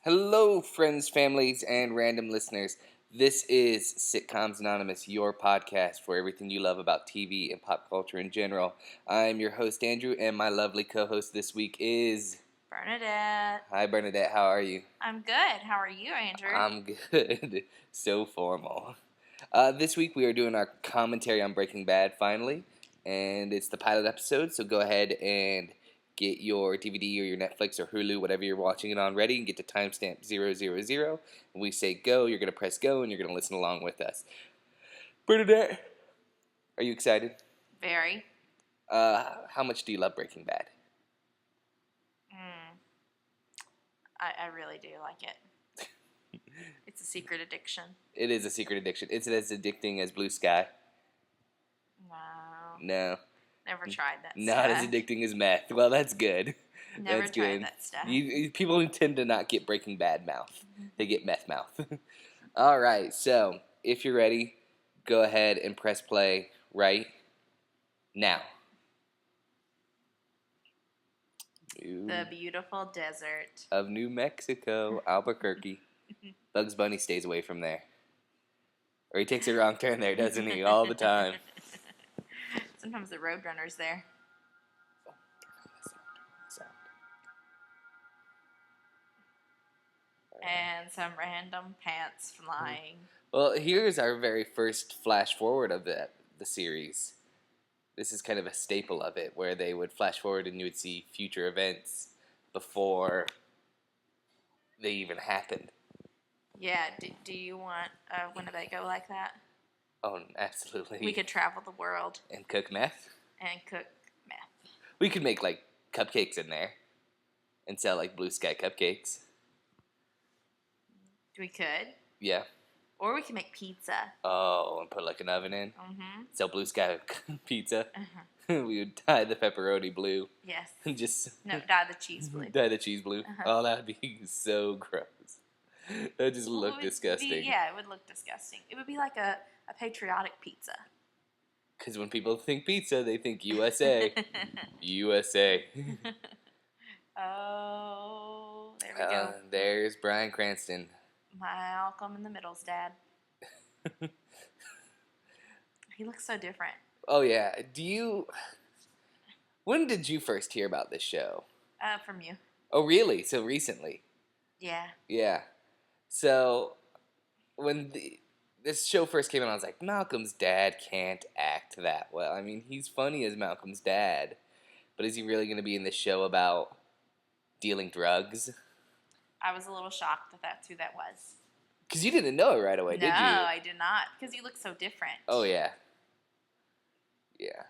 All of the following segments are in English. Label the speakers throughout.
Speaker 1: Hello, friends, families, and random listeners. This is Sitcoms Anonymous, your podcast for everything you love about TV and pop culture in general. I'm your host, Andrew, and my lovely co-host this week is...
Speaker 2: Bernadette.
Speaker 1: Hi, Bernadette. How are you?
Speaker 2: I'm good. How are you, Andrew?
Speaker 1: I'm good. So formal. This week we are doing our commentary on Breaking Bad, finally, and it's the pilot episode, so go ahead and get your DVD or your Netflix or Hulu, whatever you're watching it on, ready, and get to timestamp 000. When we say go, you're going to press go, and you're going to listen along with us. Bernadette, are you excited?
Speaker 2: Very.
Speaker 1: How much do you love Breaking Bad?
Speaker 2: I really do like it. It's a secret addiction.
Speaker 1: It is a secret addiction. Is it as addicting as Blue Sky? No.
Speaker 2: Never tried that
Speaker 1: Not
Speaker 2: stuff.
Speaker 1: as addicting as meth. Well, that's good.
Speaker 2: Never
Speaker 1: That's
Speaker 2: tried
Speaker 1: good.
Speaker 2: that stuff.
Speaker 1: People who tend to not get Breaking Bad mouth. They get meth mouth. All right, so if you're ready, go ahead and press play right now.
Speaker 2: The beautiful desert
Speaker 1: of New Mexico, Albuquerque. Bugs Bunny stays away from there. Or he takes a wrong turn there, doesn't he? All the time.
Speaker 2: Sometimes the Roadrunner's there. And some random pants flying.
Speaker 1: Well, here's our very first flash forward of the series. This is kind of a staple of it, where they would flash forward and you would see future events before they even happened.
Speaker 2: Yeah, do you want a Winnebago like that?
Speaker 1: Oh, absolutely.
Speaker 2: We could travel the world.
Speaker 1: And cook meth?
Speaker 2: And cook meth.
Speaker 1: We could make, like, cupcakes in there. And sell, like, Blue Sky cupcakes.
Speaker 2: We could.
Speaker 1: Yeah.
Speaker 2: Or we could make pizza.
Speaker 1: Oh, and put, like, an oven in?
Speaker 2: Mm-hmm.
Speaker 1: Sell Blue Sky pizza?
Speaker 2: Uh-huh.
Speaker 1: We would dye the pepperoni blue.
Speaker 2: Yes.
Speaker 1: No,
Speaker 2: dye the cheese blue.
Speaker 1: Dye the cheese blue?
Speaker 2: Uh-huh.
Speaker 1: Oh, that'd be so gross. That would just look disgusting.
Speaker 2: It would look disgusting. It would be like a patriotic pizza.
Speaker 1: Because when people think pizza, they think USA. USA.
Speaker 2: Oh, there we go.
Speaker 1: There's Bryan Cranston.
Speaker 2: Malcolm in the Middle's dad. He looks so different.
Speaker 1: Oh, yeah. When did you first hear about this show?
Speaker 2: From you.
Speaker 1: Oh, really? So recently?
Speaker 2: Yeah.
Speaker 1: Yeah. So, when this show first came out, I was like, Malcolm's dad can't act that well. I mean, he's funny as Malcolm's dad, but is he really going to be in this show about dealing drugs?
Speaker 2: I was a little shocked that that's who that was.
Speaker 1: Because you didn't know it right away, did you?
Speaker 2: No, I did not, because he looked so different.
Speaker 1: Oh, yeah. Yeah.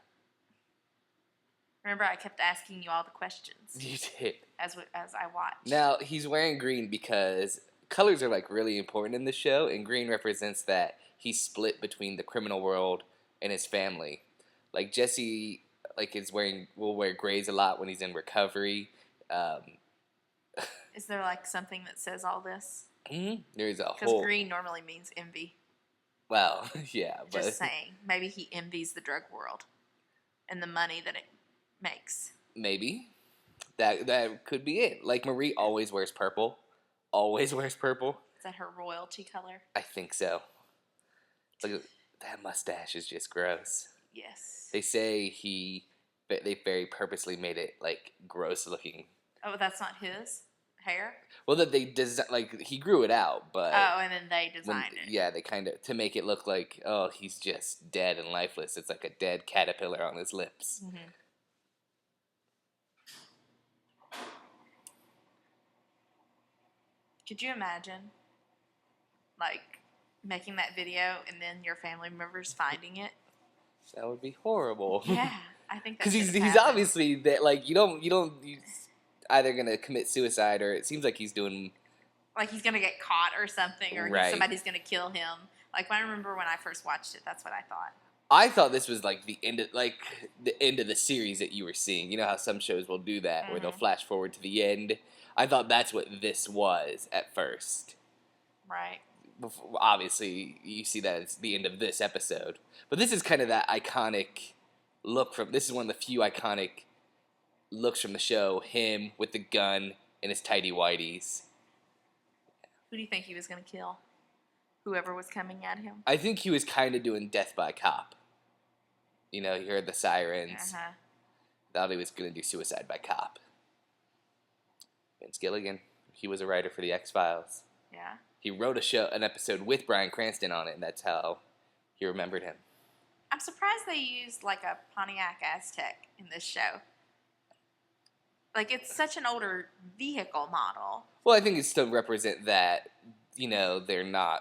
Speaker 2: Remember, I kept asking you all the questions.
Speaker 1: You did.
Speaker 2: As I watched.
Speaker 1: Now, he's wearing green because colors are, like, really important in the show, and green represents that he's split between the criminal world and his family. Like, Jesse, like, will wear grays a lot when he's in recovery.
Speaker 2: Is there, like, something that says all this?
Speaker 1: Mm-hmm. There's a whole...
Speaker 2: Because green normally means envy.
Speaker 1: Well, yeah, but...
Speaker 2: Just saying. Maybe he envies the drug world and the money that it makes.
Speaker 1: Maybe. That could be it. Like, Marie always wears purple. Always wears purple.
Speaker 2: Is that her royalty color?
Speaker 1: I think so. Look, that mustache is just gross.
Speaker 2: Yes.
Speaker 1: They say they very purposely made it, like, gross looking.
Speaker 2: Oh, that's not his hair?
Speaker 1: Well, that they like, he grew it out, but...
Speaker 2: Oh, and then they designed it.
Speaker 1: Yeah, they kind of, to make it look like, oh, he's just dead and lifeless. It's like a dead caterpillar on his lips.
Speaker 2: Mm-hmm. Could you imagine, like, making that video and then your family members finding it?
Speaker 1: That would be horrible.
Speaker 2: Yeah, I think that's
Speaker 1: because he's obviously that, like, he's either gonna commit suicide or it seems like he's doing,
Speaker 2: like, he's gonna get caught or something, or
Speaker 1: right.
Speaker 2: Somebody's gonna kill him. Like, I remember when I first watched it, that's what I thought.
Speaker 1: I thought this was like the end of the series that you were seeing. You know how some shows will do that,
Speaker 2: mm-hmm.
Speaker 1: where they'll flash forward to the end. I thought that's what this was at first.
Speaker 2: Right.
Speaker 1: Obviously, you see that it's the end of this episode, but this is kind of that iconic look from. This is one of the few iconic looks from the show. Him with the gun and his tighty whities.
Speaker 2: Who do you think he was going to kill? Whoever was coming at him?
Speaker 1: I think he was kind of doing death by cop. You know, he heard the sirens.
Speaker 2: Uh-huh.
Speaker 1: Thought he was going to do suicide by cop. Vince Gilligan. He was a writer for the X-Files.
Speaker 2: Yeah.
Speaker 1: He wrote an episode with Bryan Cranston on it, and that's how he remembered him.
Speaker 2: I'm surprised they used like a Pontiac Aztek in this show. Like, it's such an older vehicle model.
Speaker 1: Well, I think it still represent that, you know, they're not,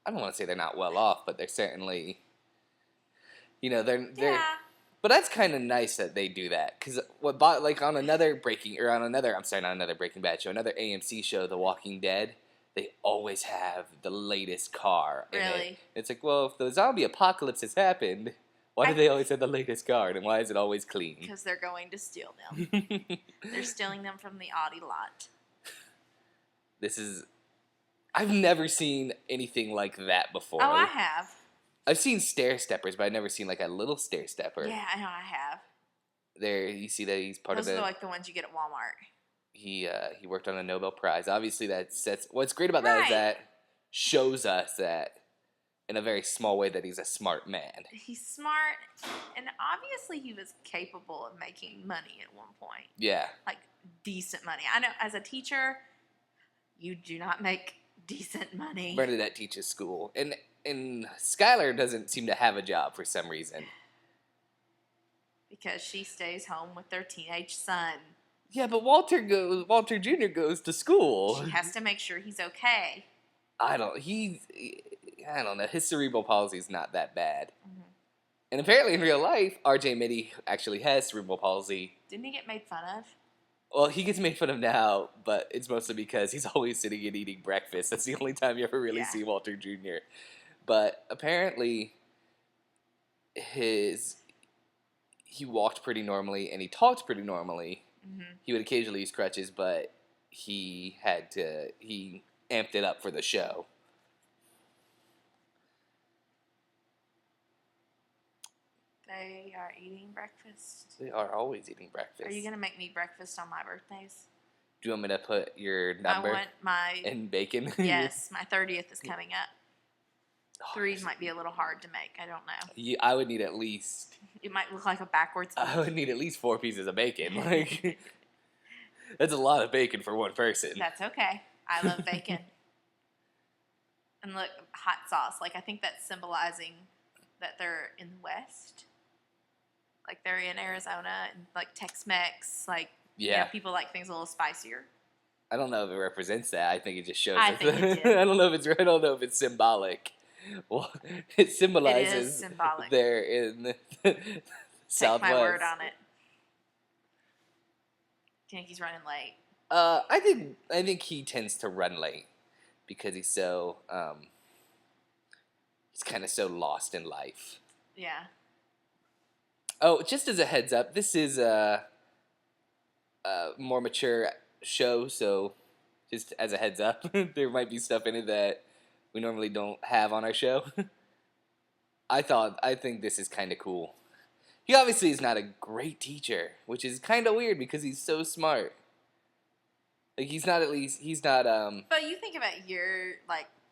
Speaker 1: I don't want to say they're not well off, but they're certainly, you know, they're
Speaker 2: Yeah.
Speaker 1: but that's kind of nice that they do that, because on another Breaking Bad show, another AMC show, The Walking Dead, they always have the latest car in
Speaker 2: Really?
Speaker 1: it. It's like, well, if the zombie apocalypse has happened, why do they always have the latest car, and why is it always clean?
Speaker 2: Because they're going to steal them. They're stealing them from the Audi lot.
Speaker 1: I've never seen anything like that before.
Speaker 2: Oh, I have.
Speaker 1: I've seen stair steppers, but I've never seen like a little stair stepper.
Speaker 2: Yeah, I know I have.
Speaker 1: There, you see that he's part
Speaker 2: Those
Speaker 1: of
Speaker 2: are like the ones you get at Walmart.
Speaker 1: He worked on a Nobel Prize. Obviously, what's great about that is
Speaker 2: Right.
Speaker 1: that shows us that in a very small way that he's a smart man.
Speaker 2: He's smart, and obviously he was capable of making money at one point.
Speaker 1: Yeah.
Speaker 2: Like, decent money. I know, as a teacher, you do not make decent money.
Speaker 1: Bernadette teaches school, and Skylar doesn't seem to have a job for some reason.
Speaker 2: Because she stays home with their teenage son.
Speaker 1: Yeah, but Walter Jr. goes to school.
Speaker 2: She has to make sure he's okay.
Speaker 1: I don't know. His cerebral palsy is not that bad.
Speaker 2: Mm-hmm.
Speaker 1: And apparently in real life, RJ Mitty actually has cerebral palsy.
Speaker 2: Didn't he get made fun of?
Speaker 1: Well, he gets made fun of now, but it's mostly because he's always sitting and eating breakfast. That's the only time you ever really see Walter Jr. But apparently he walked pretty normally and he talked pretty normally.
Speaker 2: Mm-hmm.
Speaker 1: He would occasionally use crutches, but he amped it up for the show.
Speaker 2: They are eating breakfast.
Speaker 1: They are always eating breakfast.
Speaker 2: Are you going to make me breakfast on my birthdays?
Speaker 1: Do you want me to put your number
Speaker 2: I want my...
Speaker 1: in bacon?
Speaker 2: Yes, my 30th is coming up.
Speaker 1: Oh,
Speaker 2: 3s might be a little hard to make. I don't know.
Speaker 1: I would need at least...
Speaker 2: It might look like a backwards...
Speaker 1: I would need at least 4 pieces of bacon. Like, that's a lot of bacon for one person.
Speaker 2: That's okay. I love bacon. And look, hot sauce. Like, I think that's symbolizing that they're in the West. Like, they're in Arizona and, like, Tex-Mex. Like,
Speaker 1: Yeah.
Speaker 2: you know, people like things a little spicier.
Speaker 1: I don't know if it represents that. I think it just shows.
Speaker 2: I think it did.
Speaker 1: I don't know if it's symbolic. Well, it symbolizes.
Speaker 2: It is symbolic.
Speaker 1: They're in the Southwest.
Speaker 2: Take my word on it. Do you think he's running late?
Speaker 1: I think he tends to run late because he's so he's kind of so lost in life.
Speaker 2: Yeah.
Speaker 1: Oh, just as a heads up, this is a more mature show, so just as a heads up, there might be stuff in it that we normally don't have on our show. I think this is kind of cool. He obviously is not a great teacher, which is kind of weird because he's so smart. Like, he's not.
Speaker 2: But you think about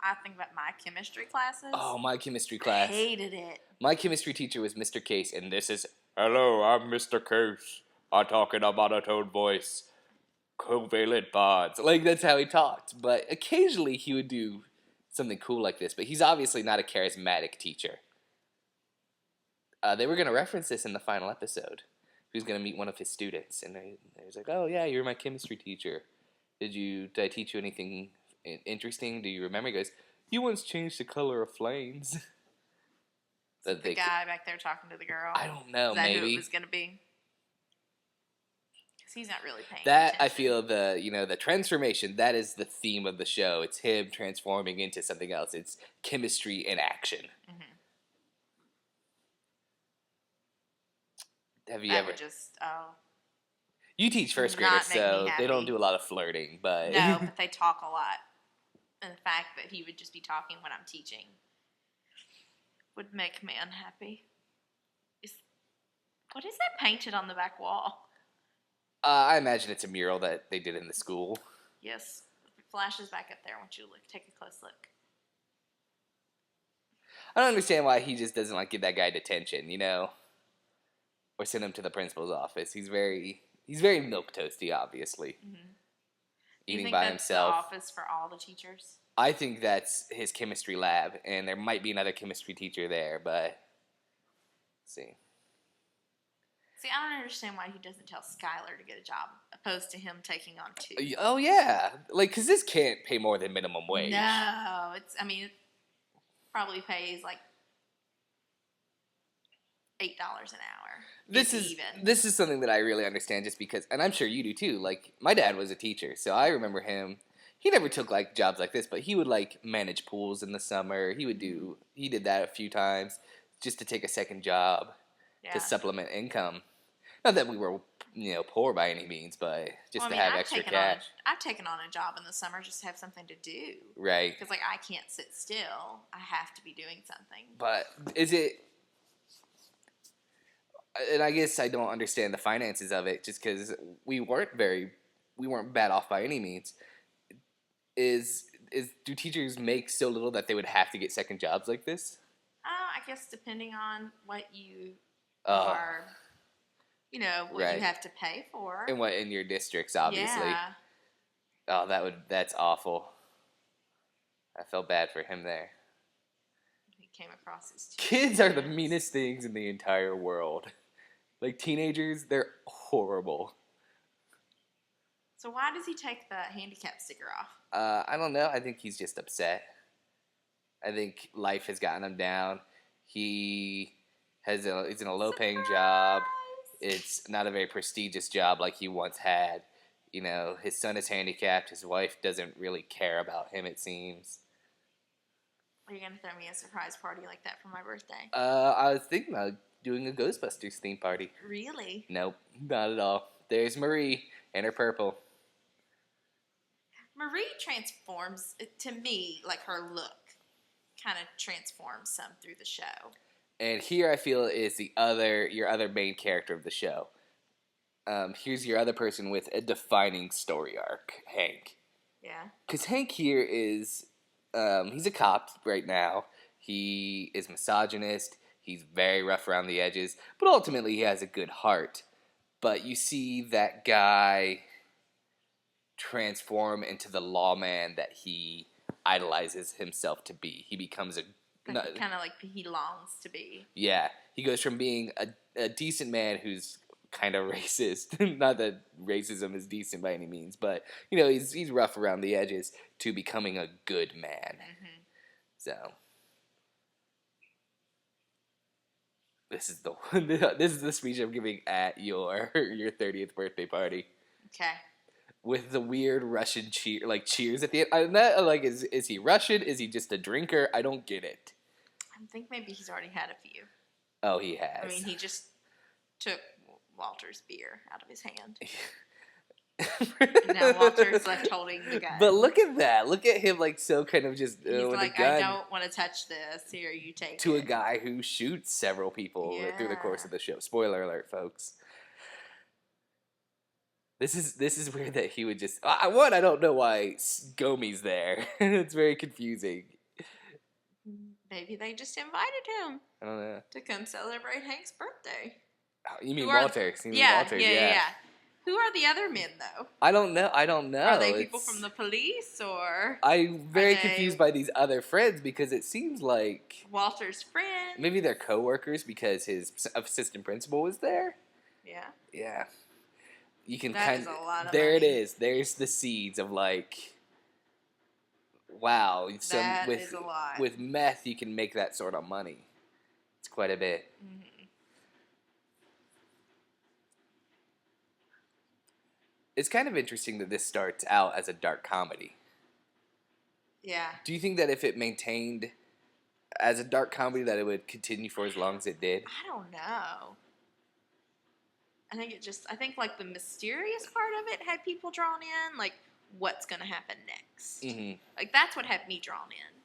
Speaker 2: I think about my chemistry classes.
Speaker 1: Oh, my chemistry class.
Speaker 2: I hated it.
Speaker 1: My chemistry teacher was Mr. Case, and this is, hello, I'm Mr. Case. I'm talking a monotone voice. Covalent bonds. Like, that's how he talked. But occasionally he would do something cool like this. But he's obviously not a charismatic teacher. They were going to reference this in the final episode. He was going to meet one of his students. And he was like, oh, yeah, you're my chemistry teacher. Did I teach you anything interesting? Do you remember? He goes, you once changed the color of flames.
Speaker 2: The guy back there talking to the girl.
Speaker 1: I don't know,
Speaker 2: Is that
Speaker 1: maybe.
Speaker 2: who it was going to be? Because he's not really paying
Speaker 1: That,
Speaker 2: attention.
Speaker 1: I feel, the transformation, that is the theme of the show. It's him transforming into something else. It's chemistry in action.
Speaker 2: Mm-hmm.
Speaker 1: Have you
Speaker 2: I
Speaker 1: ever...
Speaker 2: would just,
Speaker 1: You teach first
Speaker 2: not
Speaker 1: graders,
Speaker 2: make me
Speaker 1: so
Speaker 2: happy.
Speaker 1: they don't do a lot of flirting, but...
Speaker 2: No, but they talk a lot. And the fact that he would just be talking when I'm teaching would make me unhappy. What is that painted on the back wall?
Speaker 1: I imagine it's a mural that they did in the school.
Speaker 2: Yes. flashes back up there. I want you to look. Take a close look.
Speaker 1: I don't understand why he just doesn't like give that guy detention, you know, or send him to the principal's office. He's very milquetoasty, obviously,
Speaker 2: Do you
Speaker 1: eating
Speaker 2: think
Speaker 1: by
Speaker 2: that's
Speaker 1: himself.
Speaker 2: the office for all the teachers?
Speaker 1: I think that's his chemistry lab, and there might be another chemistry teacher there, but let's see.
Speaker 2: See, I don't understand why he doesn't tell Skylar to get a job, opposed to him taking on 2.
Speaker 1: Oh yeah, like because this can't pay more than minimum wage.
Speaker 2: No, it probably pays like $8 an hour.
Speaker 1: This is something that I really understand, just because, and I'm sure you do too. Like my dad was a teacher, so I remember him. He never took like jobs like this, but he would like manage pools in the summer. He did that a few times just to take a second job to supplement income. Not that we were, poor by any means, but just to have extra cash.
Speaker 2: I've taken on a job in the summer just to have something to do.
Speaker 1: Right.
Speaker 2: Because I can't sit still. I have to be doing something.
Speaker 1: But is it? And I guess I don't understand the finances of it, just because we weren't bad off by any means. Do teachers make so little that they would have to get second jobs like this?
Speaker 2: I guess depending on what you are, what
Speaker 1: right.
Speaker 2: you have to pay for.
Speaker 1: And what in your districts, obviously.
Speaker 2: Yeah.
Speaker 1: Oh, that's awful. I felt bad for him there.
Speaker 2: He came across as
Speaker 1: kids are the meanest things in the entire world. Like teenagers, they're horrible.
Speaker 2: So why does he take the handicap sticker off?
Speaker 1: I don't know. I think he's just upset. I think life has gotten him down. He's in a low-paying job. It's not a very prestigious job like he once had. His son is handicapped. His wife doesn't really care about him, it seems.
Speaker 2: Are you going to throw me a surprise party like that for my birthday?
Speaker 1: I was thinking about doing a Ghostbusters theme party.
Speaker 2: Really?
Speaker 1: Nope, not at all. There's Marie and her purple.
Speaker 2: Marie transforms, to me, like her look kind of transforms some through the show.
Speaker 1: And here I feel is your other main character of the show. Here's your other person with a defining story arc, Hank.
Speaker 2: Yeah.
Speaker 1: Because Hank here is, he's a cop right now. He is misogynist. He's very rough around the edges. But ultimately he has a good heart. But you see that guy transform into the lawman that he idolizes himself to be. He becomes
Speaker 2: kind of like he longs to be.
Speaker 1: Yeah. He goes from being a decent man who's kind of racist. Not that racism is decent by any means, but he's rough around the edges, to becoming a good man. Mm-hmm. So this is the speech I'm giving at your 30th birthday party.
Speaker 2: Okay.
Speaker 1: With the weird Russian cheers at the end. I'm not like, is he Russian? Is he just a drinker? I don't get it.
Speaker 2: I think maybe he's already had a few.
Speaker 1: Oh, he has.
Speaker 2: I mean, he just took Walter's beer out of his hand. Now Walter's left holding the gun.
Speaker 1: But look at that. Look at him, like, so kind of just
Speaker 2: he's
Speaker 1: with
Speaker 2: like,
Speaker 1: a gun
Speaker 2: I don't want to touch this. Here, you take
Speaker 1: to
Speaker 2: it.
Speaker 1: a guy who shoots several people through the course of the show. Spoiler alert, folks. This is weird that he would just... I don't know why Gomi's there. It's very confusing.
Speaker 2: Maybe they just invited him.
Speaker 1: I don't know.
Speaker 2: To come celebrate Hank's birthday.
Speaker 1: Oh, you mean Walter.
Speaker 2: Yeah. Who are the other men, though?
Speaker 1: I don't know.
Speaker 2: Are they people from the police, or...
Speaker 1: I'm very confused by these other friends, because it seems like...
Speaker 2: Walter's friend.
Speaker 1: Maybe they're co-workers because his assistant principal was there?
Speaker 2: Yeah.
Speaker 1: Yeah. You can
Speaker 2: that is a lot of
Speaker 1: there
Speaker 2: money.
Speaker 1: It is. There's the seeds of like, wow.
Speaker 2: That is a lot.
Speaker 1: With meth, you can make that sort of money. It's quite a bit.
Speaker 2: Mm-hmm.
Speaker 1: It's kind of interesting that this starts out as a dark comedy.
Speaker 2: Yeah.
Speaker 1: Do you think that if it maintained as a dark comedy, that it would continue for as long as it did?
Speaker 2: I don't know. I think like the mysterious part of it had people drawn in, like what's going to happen next.
Speaker 1: Mm-hmm.
Speaker 2: Like that's what had me drawn in.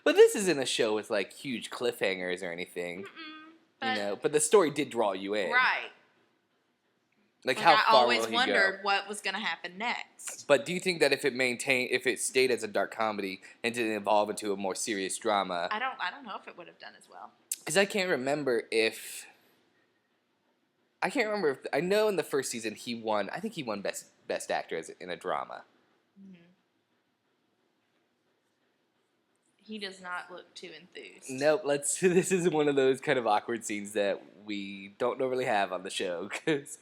Speaker 1: But this isn't a show with like huge cliffhangers or anything.
Speaker 2: But
Speaker 1: but the story did draw you in.
Speaker 2: Right.
Speaker 1: Like,
Speaker 2: Like,
Speaker 1: how
Speaker 2: I
Speaker 1: far
Speaker 2: always
Speaker 1: will he
Speaker 2: wondered
Speaker 1: go?
Speaker 2: what was going to happen next.
Speaker 1: But do you think that if it stayed as a dark comedy and didn't evolve into a more serious drama?
Speaker 2: I don't know if it would have done as well.
Speaker 1: Because I can't remember if I know in the first season he won. I think he won best actor in a drama.
Speaker 2: Mm-hmm. He does not look too enthused.
Speaker 1: Nope. This is one of those kind of awkward scenes that we don't normally have on the show because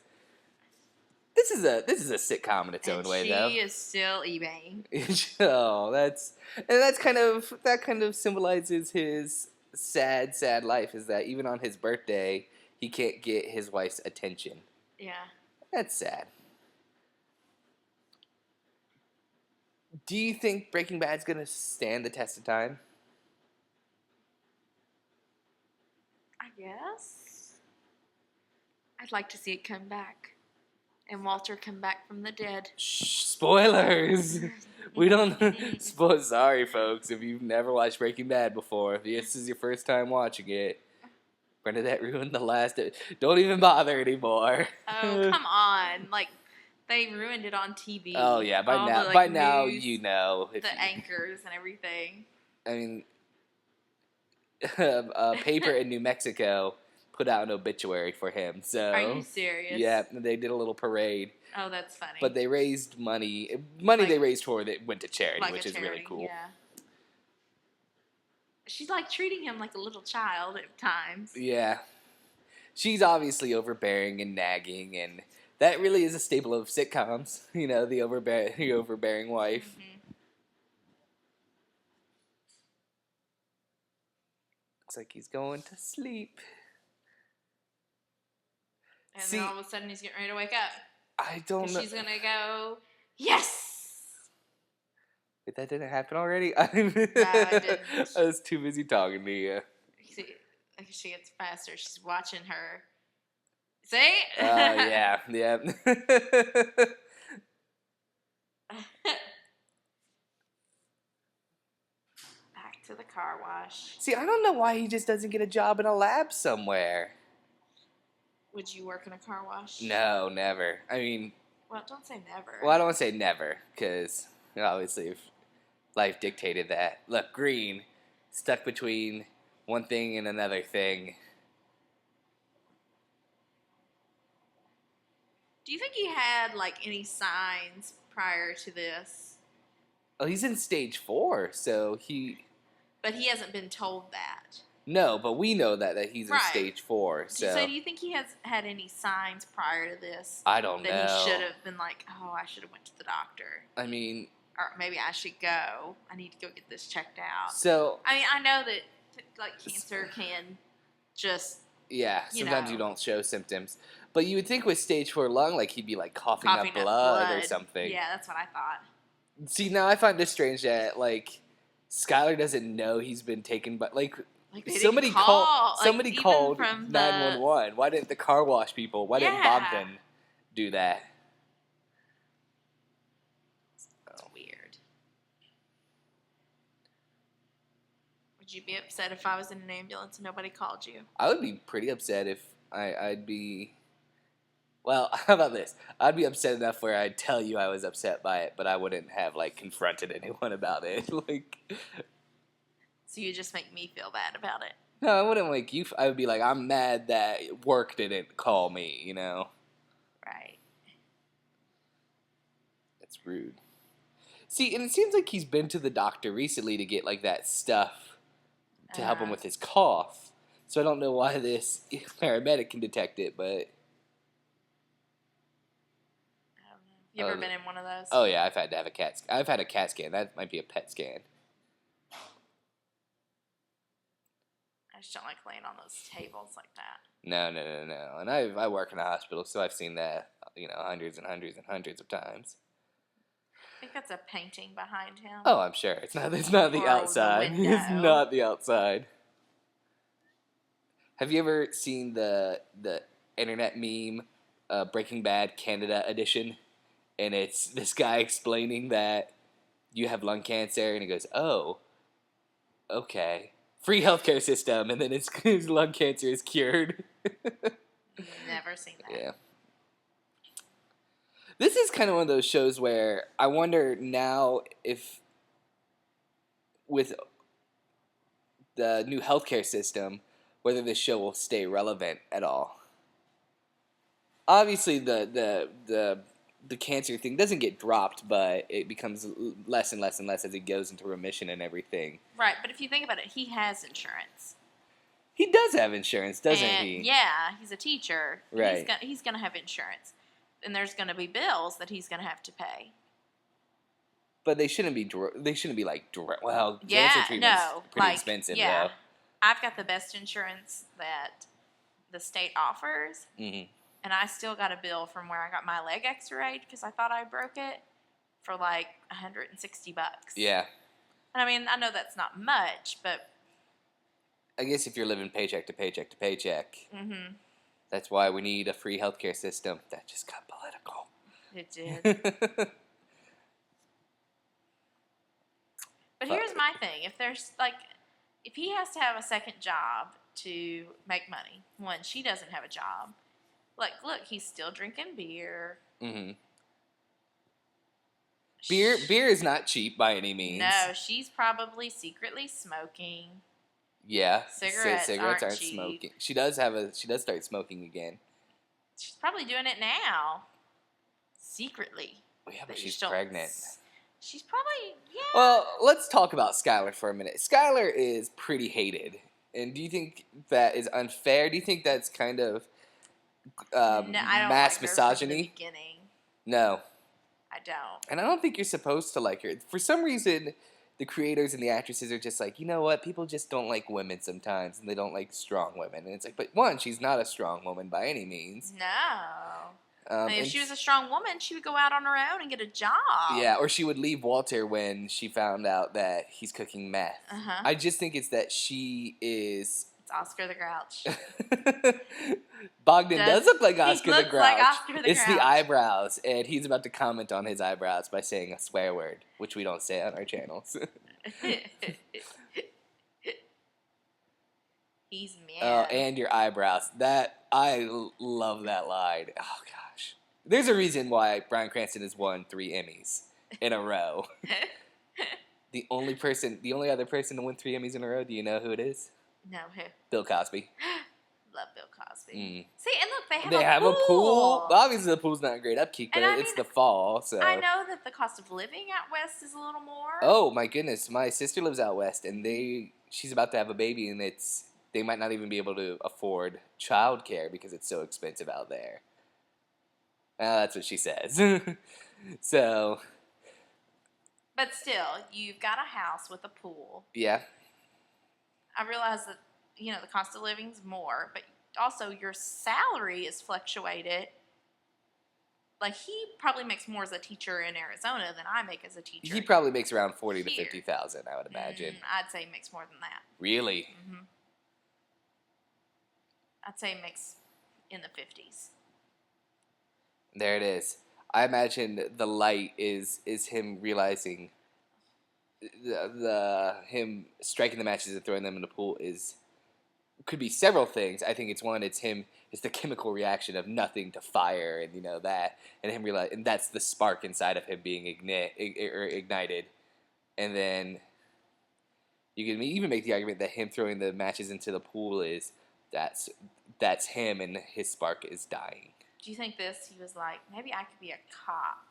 Speaker 1: this is a sitcom in its own way, though.
Speaker 2: She is still eBaying.
Speaker 1: Oh, that kind of symbolizes his sad life. Is that even on his birthday he can't get his wife's attention?
Speaker 2: Yeah.
Speaker 1: That's sad. Do you think Breaking Bad's gonna stand the test of time?
Speaker 2: I guess. I'd like to see it come back. And Walter come back from the dead.
Speaker 1: Shh, spoilers! We don't... Sorry, folks, if you've never watched Breaking Bad before, if this is your first time watching it, Bernadette ruined the last... Don't even bother anymore.
Speaker 2: Oh, come on. Like, they ruined it on TV.
Speaker 1: Oh, yeah, by
Speaker 2: All
Speaker 1: now,
Speaker 2: the,
Speaker 1: by
Speaker 2: like,
Speaker 1: now
Speaker 2: news,
Speaker 1: you know.
Speaker 2: the anchors and everything.
Speaker 1: I mean, a paper in New Mexico put out an obituary for him. So
Speaker 2: Are you serious?
Speaker 1: Yeah, they did a little parade.
Speaker 2: Oh, that's funny.
Speaker 1: But they raised money.
Speaker 2: Like,
Speaker 1: They raised for that went to charity,
Speaker 2: like
Speaker 1: which is really cool.
Speaker 2: Yeah. She's like treating him like a little child at times.
Speaker 1: Yeah. She's obviously overbearing and nagging, and that really is a staple of sitcoms. You know, the overbearing wife.
Speaker 2: Mm-hmm.
Speaker 1: Looks like he's going to sleep.
Speaker 2: And
Speaker 1: See,
Speaker 2: then all of a sudden he's getting ready to wake up.
Speaker 1: I don't know.
Speaker 2: She's going to go, yes!
Speaker 1: But that didn't happen already?
Speaker 2: No, it didn't.
Speaker 1: I was too busy talking to you.
Speaker 2: See, she gets faster. She's watching her. See?
Speaker 1: Yeah.
Speaker 2: Back to the car wash.
Speaker 1: See, I don't know why he just doesn't get a job in a lab somewhere.
Speaker 2: Would you work in a car wash?
Speaker 1: No, never. I mean...
Speaker 2: Well, don't say never.
Speaker 1: Well, I don't want to say never, because obviously if life dictated that. Look, Green, stuck between one thing and another thing.
Speaker 2: Do you think he had, like, any signs prior to this?
Speaker 1: Oh, he's in stage 4, so he...
Speaker 2: But he hasn't been told that.
Speaker 1: No, but we know that he's
Speaker 2: Right.
Speaker 1: in stage 4, so...
Speaker 2: So do you think he has had any signs prior to this?
Speaker 1: I don't know.
Speaker 2: That he should have been like, oh, I should have went to the doctor.
Speaker 1: I mean...
Speaker 2: Or maybe I should go. I need to go get this checked out.
Speaker 1: So...
Speaker 2: I mean, I know that, like, cancer can just...
Speaker 1: Yeah, sometimes you
Speaker 2: know.
Speaker 1: don't show symptoms. But you would think with stage 4 lung, like, he'd be, like, coughing up blood or something.
Speaker 2: Yeah, that's what I thought.
Speaker 1: See, now I find this strange that, like, Skylar doesn't know he's been taken by... Like
Speaker 2: they
Speaker 1: somebody
Speaker 2: didn't call.
Speaker 1: somebody
Speaker 2: like,
Speaker 1: called
Speaker 2: from
Speaker 1: 911. Why didn't the car wash people? Why didn't
Speaker 2: Yeah.
Speaker 1: Bogdan do that?
Speaker 2: It's weird. Would you be upset if I was in an ambulance and nobody called you?
Speaker 1: I would be pretty upset if I'd be... Well, how about this? I'd be upset enough where I'd tell you I was upset by it, but I wouldn't have, like, confronted anyone about it. Like...
Speaker 2: So you just make me feel bad about it.
Speaker 1: No, I wouldn't like you. I would be like, I'm mad that work didn't call me, you know?
Speaker 2: Right.
Speaker 1: That's rude. See, and it seems like he's been to the doctor recently to get, like, that stuff to help him with his cough. So I don't know why this paramedic can detect it, but...
Speaker 2: I don't know. You ever been in one of those?
Speaker 1: Oh, yeah, I've had to have a CAT scan. I've had a CAT scan. That might be a PET scan.
Speaker 2: I just don't like laying on those tables like that.
Speaker 1: No. And I work in a hospital, so I've seen that, hundreds and hundreds and hundreds of times.
Speaker 2: I think that's a painting behind him.
Speaker 1: Oh, I'm sure. It's not the
Speaker 2: Or
Speaker 1: outside.
Speaker 2: the window.
Speaker 1: It's not the outside. Have you ever seen the internet meme, Breaking Bad Canada edition? And it's this guy explaining that you have lung cancer, and he goes, oh, okay. Free healthcare system, and then his lung cancer is cured.
Speaker 2: Never seen that.
Speaker 1: Yeah. This is kind of one of those shows where I wonder now if, with the new healthcare system, whether this show will stay relevant at all. Obviously, the cancer thing doesn't get dropped, but it becomes less and less and less as it goes into remission and everything.
Speaker 2: Right, but if you think about it, he has insurance.
Speaker 1: He does have insurance, doesn't he?
Speaker 2: Yeah, he's a teacher.
Speaker 1: Right.
Speaker 2: He's gonna have insurance, and there's gonna be bills that he's gonna have to pay.
Speaker 1: But they shouldn't be. They shouldn't be like. Well,
Speaker 2: Yeah,
Speaker 1: cancer treatment's
Speaker 2: no,
Speaker 1: pretty
Speaker 2: like,
Speaker 1: expensive,
Speaker 2: yeah.
Speaker 1: though.
Speaker 2: I've got the best insurance that the state offers,
Speaker 1: Mm-hmm.
Speaker 2: and I still got a bill from where I got my leg X-rayed because I thought I broke it for like $160.
Speaker 1: Yeah.
Speaker 2: And I mean, I know that's not much, but
Speaker 1: I guess if you're living paycheck to paycheck to paycheck,
Speaker 2: mm-hmm,
Speaker 1: that's why we need a free healthcare system. That just got political.
Speaker 2: it did. But here's my thing: if he has to have a second job to make money, one, she doesn't have a job. Like, look, he's still drinking beer.
Speaker 1: Mm-hmm. Beer is not cheap by any means.
Speaker 2: No, she's probably secretly smoking.
Speaker 1: Yeah,
Speaker 2: Cigarettes aren't cheap.
Speaker 1: smoking. She does start smoking again.
Speaker 2: She's probably doing it now, secretly.
Speaker 1: Yeah, but
Speaker 2: you
Speaker 1: she's
Speaker 2: don't
Speaker 1: pregnant.
Speaker 2: She's probably, yeah.
Speaker 1: Well, let's talk about Skylar for a minute. Skylar is pretty hated. And do you think that is unfair? Do you think that's kind of
Speaker 2: No, I don't
Speaker 1: mass
Speaker 2: like her
Speaker 1: misogyny?
Speaker 2: from the beginning.
Speaker 1: No.
Speaker 2: I don't.
Speaker 1: And I don't think you're supposed to like her. For some reason, the creators and the actresses are just like, you know what? People just don't like women sometimes, and they don't like strong women. And it's like, but one, she's not a strong woman by any means.
Speaker 2: No. I mean, if she was a strong woman, she would go out on her own and get a job.
Speaker 1: Yeah, or she would leave Walter when she found out that he's cooking meth.
Speaker 2: Uh-huh.
Speaker 1: I just think it's that she is...
Speaker 2: It's Oscar the Grouch.
Speaker 1: Bogdan does look like Oscar the
Speaker 2: looks
Speaker 1: Grouch.
Speaker 2: like Oscar the
Speaker 1: It's
Speaker 2: Grouch.
Speaker 1: the eyebrows, and he's about to comment on his eyebrows by saying a swear word, which we don't say on our channels.
Speaker 2: He's mad.
Speaker 1: Oh, and your eyebrows. I love that line. Oh, gosh. There's a reason why Bryan Cranston has won 3 Emmys in a row. The only other person to win 3 Emmys in a row, do you know who it is?
Speaker 2: No, who?
Speaker 1: Bill Cosby.
Speaker 2: Love Bill Cosby.
Speaker 1: Mm.
Speaker 2: See, and look, they
Speaker 1: They have a pool. Obviously, the pool's not great upkeep, but
Speaker 2: And
Speaker 1: it's the fall, so.
Speaker 2: I know that the cost of living out west is a little more.
Speaker 1: Oh my goodness, my sister lives out west, and she's about to have a baby, and they might not even be able to afford childcare because it's so expensive out there. That's what she says. So.
Speaker 2: But still, you've got a house with a pool.
Speaker 1: Yeah.
Speaker 2: I realize that, the cost of living's more, but also your salary is fluctuated. Like, he probably makes more as a teacher in Arizona than I make as a teacher.
Speaker 1: He probably makes around 40 to
Speaker 2: here.
Speaker 1: 50,000, I would imagine.
Speaker 2: I'd say he makes more than that.
Speaker 1: Really?
Speaker 2: Mm-hmm. I'd say he makes in the 50s.
Speaker 1: There it is. I imagine the light is him realizing him striking the matches and throwing them in the pool could be several things. I think it's the chemical reaction of nothing to fire, and that, and him realize, and that's the spark inside of him being ignited, and then you can even make the argument that him throwing the matches into the pool that's him, and his spark is dying.
Speaker 2: Do you think he was like, maybe I could be a cop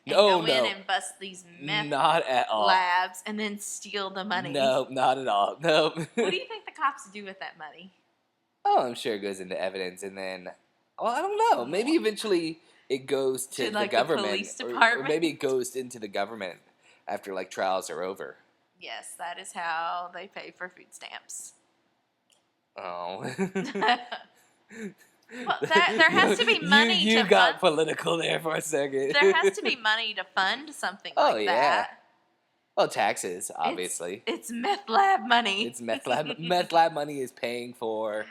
Speaker 2: and
Speaker 1: go
Speaker 2: in and bust these meth
Speaker 1: not at all.
Speaker 2: labs and then steal the money?
Speaker 1: No, not at all. No.
Speaker 2: What do you think the cops do with that money?
Speaker 1: Oh, I'm sure it goes into evidence, and then, well, I don't know. Maybe eventually it goes to the government,
Speaker 2: the police department?
Speaker 1: or maybe it goes into the government after trials are over.
Speaker 2: Yes, that is how they pay for food stamps.
Speaker 1: Oh.
Speaker 2: Well, there has to be money
Speaker 1: you
Speaker 2: to
Speaker 1: got
Speaker 2: fund.
Speaker 1: Political there for a second.
Speaker 2: There has to be money to fund something like that.
Speaker 1: Well, taxes, obviously.
Speaker 2: It's meth lab money.
Speaker 1: It's meth lab. Meth lab money is paying for.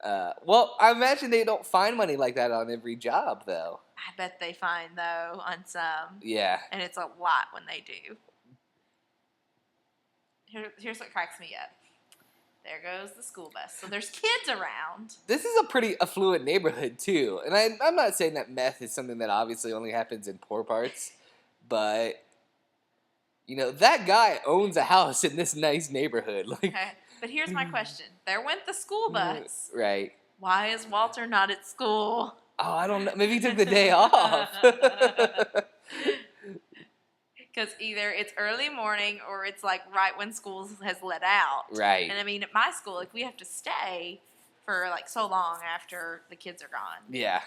Speaker 1: Well, I imagine they don't find money like that on every job, though.
Speaker 2: I bet they find, though, on some.
Speaker 1: Yeah.
Speaker 2: And it's a lot when they do. Here's what cracks me up. there goes the school bus. So there's kids around.
Speaker 1: This is a pretty affluent neighborhood, too. And I'm not saying that meth is something that obviously only happens in poor parts, but, that guy owns a house in this nice neighborhood. Like,
Speaker 2: Okay. But here's my question. There went the school bus.
Speaker 1: Right.
Speaker 2: Why is Walter not at school?
Speaker 1: Oh, I don't know. Maybe he took the day off.
Speaker 2: Because either it's early morning or it's like right when school has let out.
Speaker 1: Right.
Speaker 2: And I mean, at my school, like we have to stay for like so long after the kids are gone.
Speaker 1: Yeah.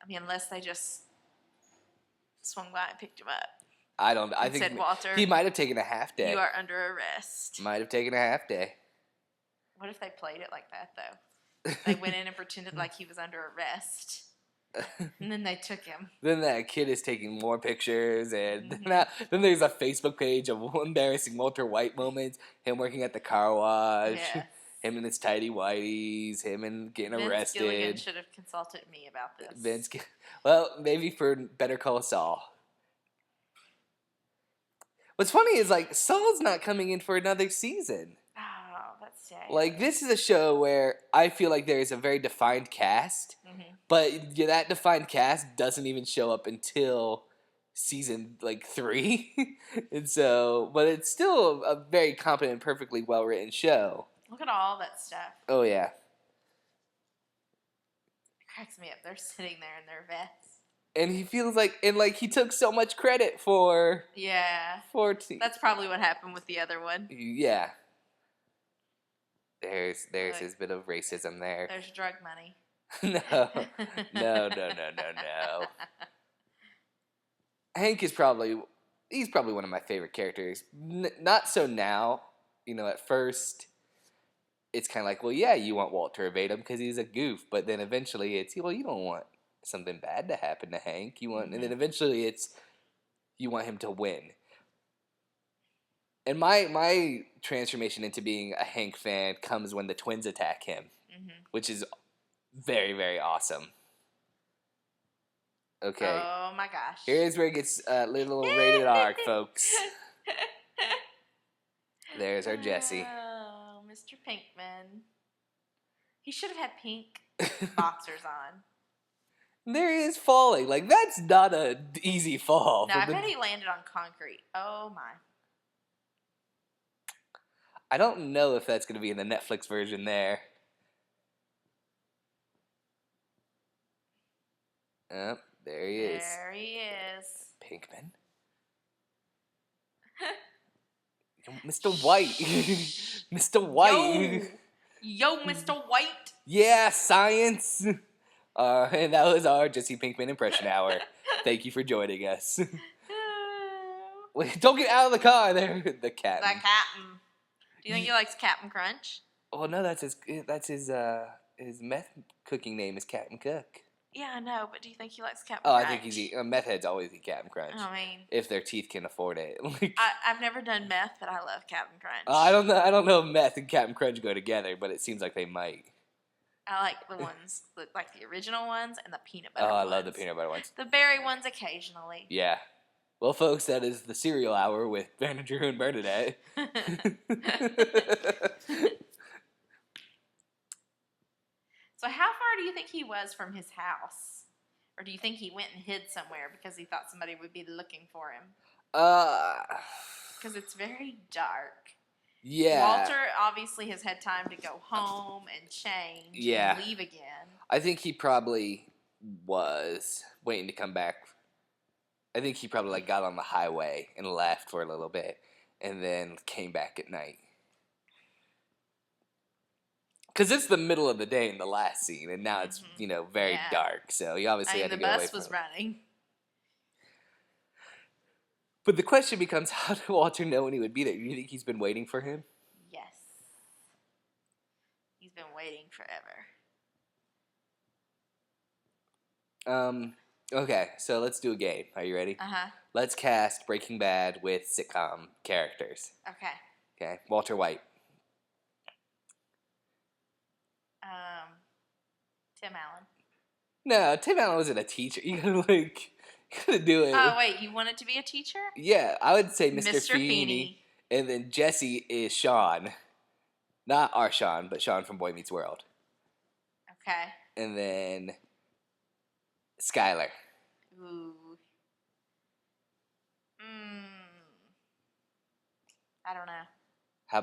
Speaker 2: I mean, unless they just swung by and picked him up.
Speaker 1: I think
Speaker 2: said, Walter,
Speaker 1: he might have taken a half day.
Speaker 2: You are under arrest.
Speaker 1: Might have taken a half day.
Speaker 2: What if they played it like that, though? They went in and pretended like he was under arrest. And then they took him.
Speaker 1: Then that kid is taking more pictures, and then there's a Facebook page of embarrassing Walter White moments. Him working at the car wash.
Speaker 2: Yes.
Speaker 1: Him and his tidy whities. Him and getting
Speaker 2: Vince
Speaker 1: arrested.
Speaker 2: Gilligan should have consulted me about this.
Speaker 1: Well, maybe for Better Call Saul. What's funny is, like, Saul's not coming in for another season.
Speaker 2: Oh, that's sad.
Speaker 1: Like, this is a show where I feel like there is a very defined cast, but that defined cast doesn't even show up until season, 3. And so, but it's still a very competent, perfectly well-written show.
Speaker 2: Look at all that stuff.
Speaker 1: Oh, yeah.
Speaker 2: It cracks me up. They're sitting there in their vests.
Speaker 1: And he feels like, he took so much credit for...
Speaker 2: Yeah. That's probably what happened with the other one.
Speaker 1: Yeah. There's his bit of racism there.
Speaker 2: There's drug money.
Speaker 1: No. Hank is probably one of my favorite characters. Not so now. At first, it's kind of like, well, yeah, you want Walt to evade him because he's a goof. But then eventually it's, well, you don't want something bad to happen to Hank. And then eventually it's, you want him to win. And my transformation into being a Hank fan comes when the twins attack him, which is very, very awesome. Okay.
Speaker 2: Oh my gosh.
Speaker 1: Here's where it gets a little rated R, folks. There's our Jesse.
Speaker 2: Oh, Mr. Pinkman. He should have had pink boxers on.
Speaker 1: There he is falling. Like, that's not an easy fall.
Speaker 2: No, I bet he landed on concrete. Oh my.
Speaker 1: I don't know if that's going to be in the Netflix version there. Oh, there he is.
Speaker 2: There he is.
Speaker 1: Pinkman. Mr. White. Mr. White.
Speaker 2: Yo, Mr. White.
Speaker 1: Yeah, science. And that was our Jesse Pinkman impression hour. Thank you for joining us. Wait, don't get out of the car there. The cat.
Speaker 2: The captain. Do you think he likes Captain Crunch?
Speaker 1: Oh no, that's his meth cooking name is Captain Cook.
Speaker 2: Yeah, I know, but do you think he likes Captain
Speaker 1: Oh,
Speaker 2: Crunch?
Speaker 1: I think he's meth heads always eat Captain Crunch.
Speaker 2: I mean,
Speaker 1: if their teeth can afford it.
Speaker 2: I've never done meth, but I love Captain Crunch.
Speaker 1: I don't know if meth and Captain Crunch go together, but it seems like they might.
Speaker 2: I like the ones, like the original ones and the peanut butter ones.
Speaker 1: Oh, I love the peanut butter ones.
Speaker 2: The berry ones occasionally.
Speaker 1: Yeah. Well, folks, that is the cereal hour with Vanna Drew and Bernadette.
Speaker 2: So how far do you think he was from his house? Or do you think he went and hid somewhere because he thought somebody would be looking for him? Because it's very dark.
Speaker 1: Yeah.
Speaker 2: Walter obviously has had time to go home and change and leave again.
Speaker 1: I think he probably was waiting to come back. I think he probably got on the highway and left for a little bit and then came back at night. Because it's the middle of the day in the last scene, and now it's, very dark. So he obviously had to go away from it.
Speaker 2: The bus was running.
Speaker 1: But the question becomes, how did Walter know when he would be there? Do you think he's been waiting for him?
Speaker 2: Yes. He's been waiting forever.
Speaker 1: Okay, so let's do a game. Are you ready?
Speaker 2: Uh-huh.
Speaker 1: Let's cast Breaking Bad with sitcom characters.
Speaker 2: Okay.
Speaker 1: Okay, Walter White.
Speaker 2: Tim Allen.
Speaker 1: No, Tim Allen wasn't a teacher. You gotta do it.
Speaker 2: Oh, wait, you want it to be a teacher?
Speaker 1: Yeah, I would say Mr.
Speaker 2: Mr.
Speaker 1: Feeney. And then Jesse is Sean. Not our Sean, but Sean from Boy Meets World.
Speaker 2: Okay.
Speaker 1: And then Skylar.
Speaker 2: Ooh. I don't know.
Speaker 1: How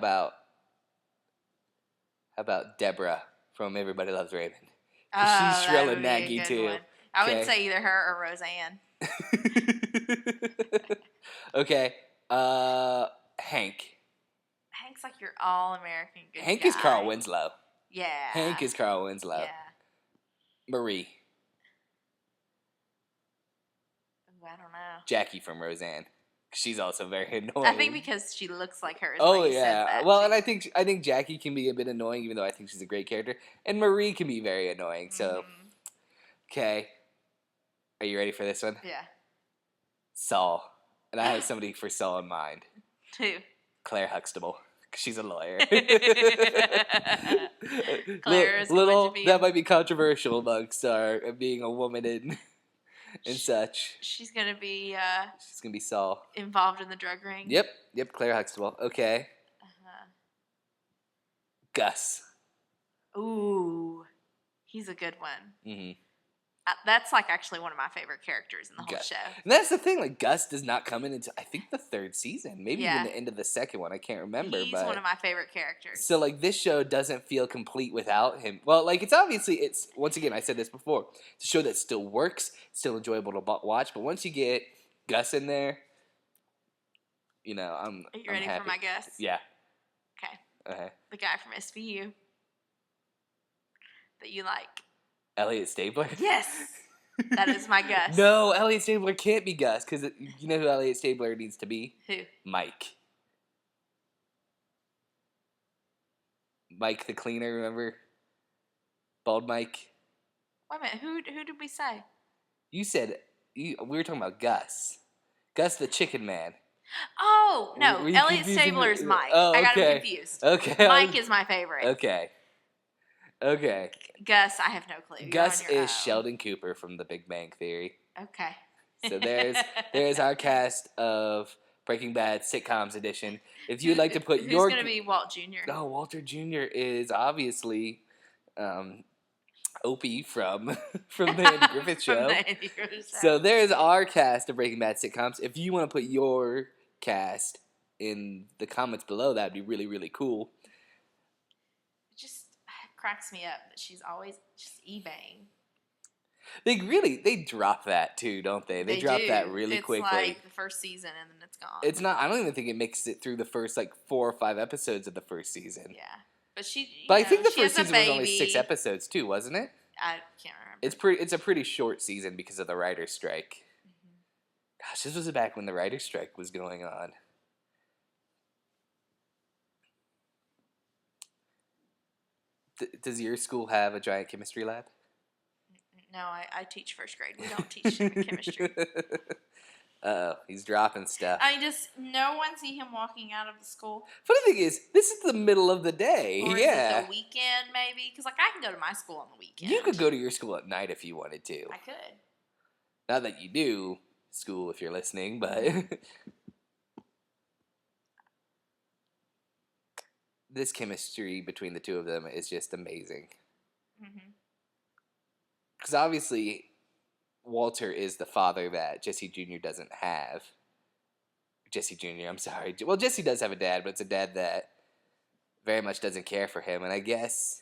Speaker 1: about Deborah from Everybody Loves Raymond?
Speaker 2: Oh,
Speaker 1: She's
Speaker 2: that
Speaker 1: shrill
Speaker 2: would
Speaker 1: and
Speaker 2: be a
Speaker 1: naggy
Speaker 2: good
Speaker 1: too.
Speaker 2: one. I would
Speaker 1: Okay.
Speaker 2: say either her or Roseanne.
Speaker 1: Okay. Hank.
Speaker 2: Hank's like your all-American good
Speaker 1: Hank
Speaker 2: guy.
Speaker 1: is Carl Winslow.
Speaker 2: Yeah.
Speaker 1: Hank is Carl Winslow.
Speaker 2: Yeah.
Speaker 1: Marie.
Speaker 2: Ooh, I don't know.
Speaker 1: Jackie from Roseanne. She's also very annoying.
Speaker 2: I think because she looks like her. Is
Speaker 1: Oh
Speaker 2: why you
Speaker 1: yeah.
Speaker 2: said that
Speaker 1: Well,
Speaker 2: too.
Speaker 1: and I think Jackie can be a bit annoying, even though I think she's a great character. And Marie can be very annoying. So, okay. Are you ready for this one?
Speaker 2: Yeah.
Speaker 1: Saul. And I have somebody for Saul in mind.
Speaker 2: Who?
Speaker 1: Claire Huxtable. She's a lawyer.
Speaker 2: Claire is going to be
Speaker 1: that might be controversial amongst our being a woman and such.
Speaker 2: She's going to be
Speaker 1: She's gonna be Saul.
Speaker 2: involved in the drug ring.
Speaker 1: Yep, Claire Huxtable. Okay. Gus.
Speaker 2: Ooh, he's a good one.
Speaker 1: Mm-hmm.
Speaker 2: That's like actually one of my favorite characters in the whole
Speaker 1: Gus.
Speaker 2: show.
Speaker 1: And that's the thing, like Gus does not come in until I think the third season, maybe even the end of the second one. I can't remember.
Speaker 2: He's one of my favorite characters.
Speaker 1: So like this show doesn't feel complete without him. Well, like it's once again I said this before. It's a show that still works, still enjoyable to watch. But once you get Gus in there, you know
Speaker 2: Are you ready
Speaker 1: happy.
Speaker 2: for my guess?
Speaker 1: Yeah.
Speaker 2: Okay. The guy from SVU that you like.
Speaker 1: Elliot Stabler.
Speaker 2: Yes. That is my guess.
Speaker 1: No, Elliot Stabler can't be Gus because you know who Elliot Stabler needs to be?
Speaker 2: Who?
Speaker 1: Mike. Mike the cleaner, remember? Bald Mike.
Speaker 2: Wait a minute. Who did we say?
Speaker 1: You said we were talking about Gus. Gus the chicken man.
Speaker 2: Oh no,
Speaker 1: Were you
Speaker 2: Elliot
Speaker 1: confusing
Speaker 2: Stabler's
Speaker 1: me?
Speaker 2: Mike.
Speaker 1: Oh,
Speaker 2: I got him
Speaker 1: okay.
Speaker 2: confused.
Speaker 1: Okay.
Speaker 2: Mike is my favorite.
Speaker 1: Okay.
Speaker 2: Gus, I have no clue.
Speaker 1: Gus
Speaker 2: You're on your
Speaker 1: is
Speaker 2: own.
Speaker 1: Sheldon Cooper from The Big Bang Theory.
Speaker 2: Okay.
Speaker 1: So there's our cast of Breaking Bad sitcoms edition. If you'd like to put
Speaker 2: Who's
Speaker 1: your
Speaker 2: going to be Walt Jr.?
Speaker 1: Oh, Walter Jr. is obviously Opie from the Andy Griffith Show.
Speaker 2: From the Andy Griffith Show.
Speaker 1: So there's our cast of Breaking Bad sitcoms. If you want to put your cast in the comments below, that'd be really, really cool.
Speaker 2: It just cracks me up that she's always just eBaying.
Speaker 1: They drop that too, don't they? They drop that really quickly.
Speaker 2: It's like the first season and then it's gone.
Speaker 1: It's not. I don't even think it makes it through the first like 4 or 5 episodes of the first season.
Speaker 2: Yeah, but
Speaker 1: I think the first season was only 6 episodes too, wasn't it?
Speaker 2: I can't remember.
Speaker 1: It's a pretty short season because of the writer's strike. Mm-hmm. Gosh, this was back when the writer's strike was going on. Does your school have a giant chemistry lab?
Speaker 2: No, I teach first grade. We don't teach chemistry.
Speaker 1: He's dropping stuff.
Speaker 2: I just no one see him walking out of the school.
Speaker 1: Funny thing is, this is the middle of the day.
Speaker 2: Or
Speaker 1: yeah,
Speaker 2: is it the weekend maybe? Because like I can go to my school on the weekend.
Speaker 1: You could go to your school at night if you wanted to.
Speaker 2: I could.
Speaker 1: Not that you do, school, if you're listening, but this chemistry between the two of them is just amazing. Because obviously, Walter is the father that Jesse Jr. doesn't have. Jesse Jr., I'm sorry. Well, Jesse does have a dad, but it's a dad that very much doesn't care for him. And I guess,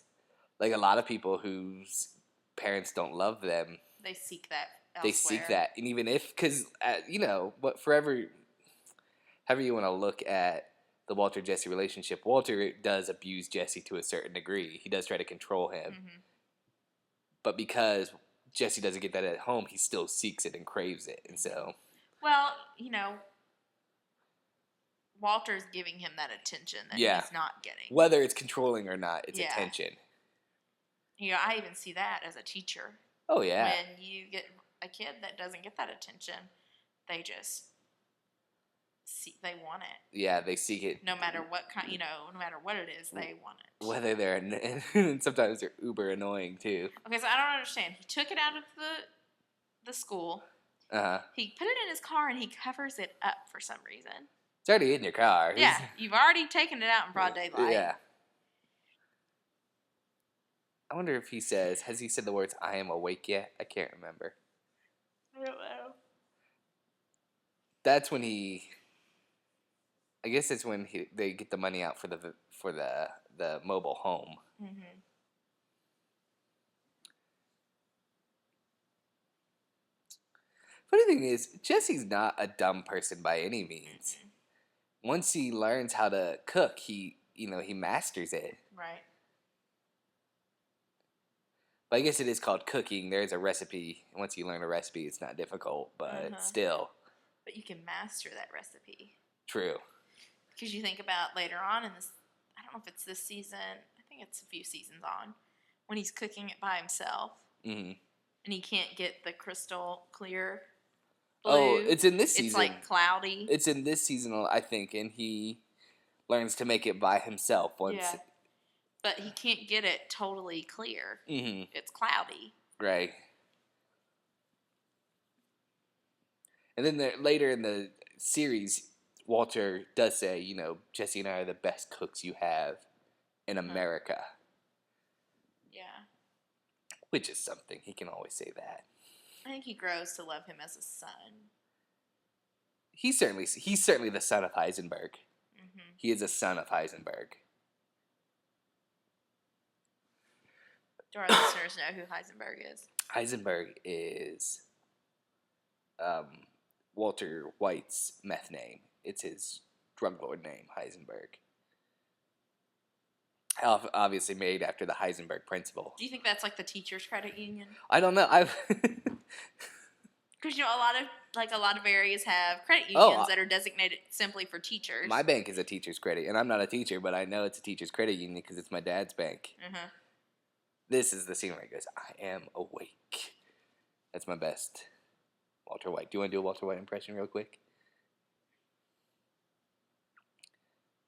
Speaker 1: like a lot of people whose parents don't love them,
Speaker 2: they seek that elsewhere.
Speaker 1: They seek that. And even if, because, you know, but however you want to look at the Walter-Jesse relationship, Walter does abuse Jesse to a certain degree. He does try to control him. Mm-hmm. But because Jesse doesn't get that at home, he still seeks it and craves it. And so...
Speaker 2: Well, you know, Walter's giving him that attention that he's not getting.
Speaker 1: Whether it's controlling or not, it's attention.
Speaker 2: You know, I even see that as a teacher.
Speaker 1: Oh, yeah.
Speaker 2: When you get a kid that doesn't get that attention, they just... they want it.
Speaker 1: Yeah, they seek it.
Speaker 2: No matter what kind, you know, no matter what it is, they want it.
Speaker 1: Whether they're, sometimes they're uber annoying too.
Speaker 2: Okay, so I don't understand. He took it out of the school. He put it in his car and he covers it up for some reason.
Speaker 1: It's already in your car.
Speaker 2: Yeah, you've already taken it out in broad daylight.
Speaker 1: Yeah. I wonder if has he said the words "I am awake" yet? I can't remember.
Speaker 2: I don't know.
Speaker 1: That's when I guess it's when they get the money out for the mobile home.
Speaker 2: Mm-hmm.
Speaker 1: Funny thing is, Jesse's not a dumb person by any means.
Speaker 2: Mm-hmm.
Speaker 1: Once he learns how to cook, he masters it.
Speaker 2: Right.
Speaker 1: But I guess it is called cooking. There's a recipe. Once you learn a recipe, it's not difficult, but still.
Speaker 2: But you can master that recipe.
Speaker 1: True.
Speaker 2: Because you think about later on in this, I don't know if it's this season, I think it's a few seasons on, when he's cooking it by himself.
Speaker 1: Mm-hmm.
Speaker 2: And he can't get the crystal clear blue.
Speaker 1: Oh, it's in this season.
Speaker 2: It's like cloudy.
Speaker 1: It's in this season, I think, and he learns to make it by himself once.
Speaker 2: Yeah. But he can't get it totally clear.
Speaker 1: Mm-hmm.
Speaker 2: It's cloudy.
Speaker 1: Right. And then later in the series, Walter does say, Jesse and I are the best cooks you have in America.
Speaker 2: Yeah.
Speaker 1: Which is something. He can always say that.
Speaker 2: I think he grows to love him as a son.
Speaker 1: He's certainly the son of Heisenberg.
Speaker 2: Mm-hmm.
Speaker 1: He is a son of Heisenberg.
Speaker 2: Do our listeners know who Heisenberg is?
Speaker 1: Heisenberg is Walter White's meth name. It's his drug lord name, Heisenberg. Obviously made after the Heisenberg principle.
Speaker 2: Do you think that's like the teachers' credit union?
Speaker 1: I don't know.
Speaker 2: Because a lot of areas have credit unions that are designated simply for teachers.
Speaker 1: My bank is a teacher's credit, and I'm not a teacher, but I know it's a teacher's credit union because it's my dad's bank.
Speaker 2: Mm-hmm.
Speaker 1: This is the scene where he goes, "I am awake." That's my best Walter White. Do you want to do a Walter White impression real quick?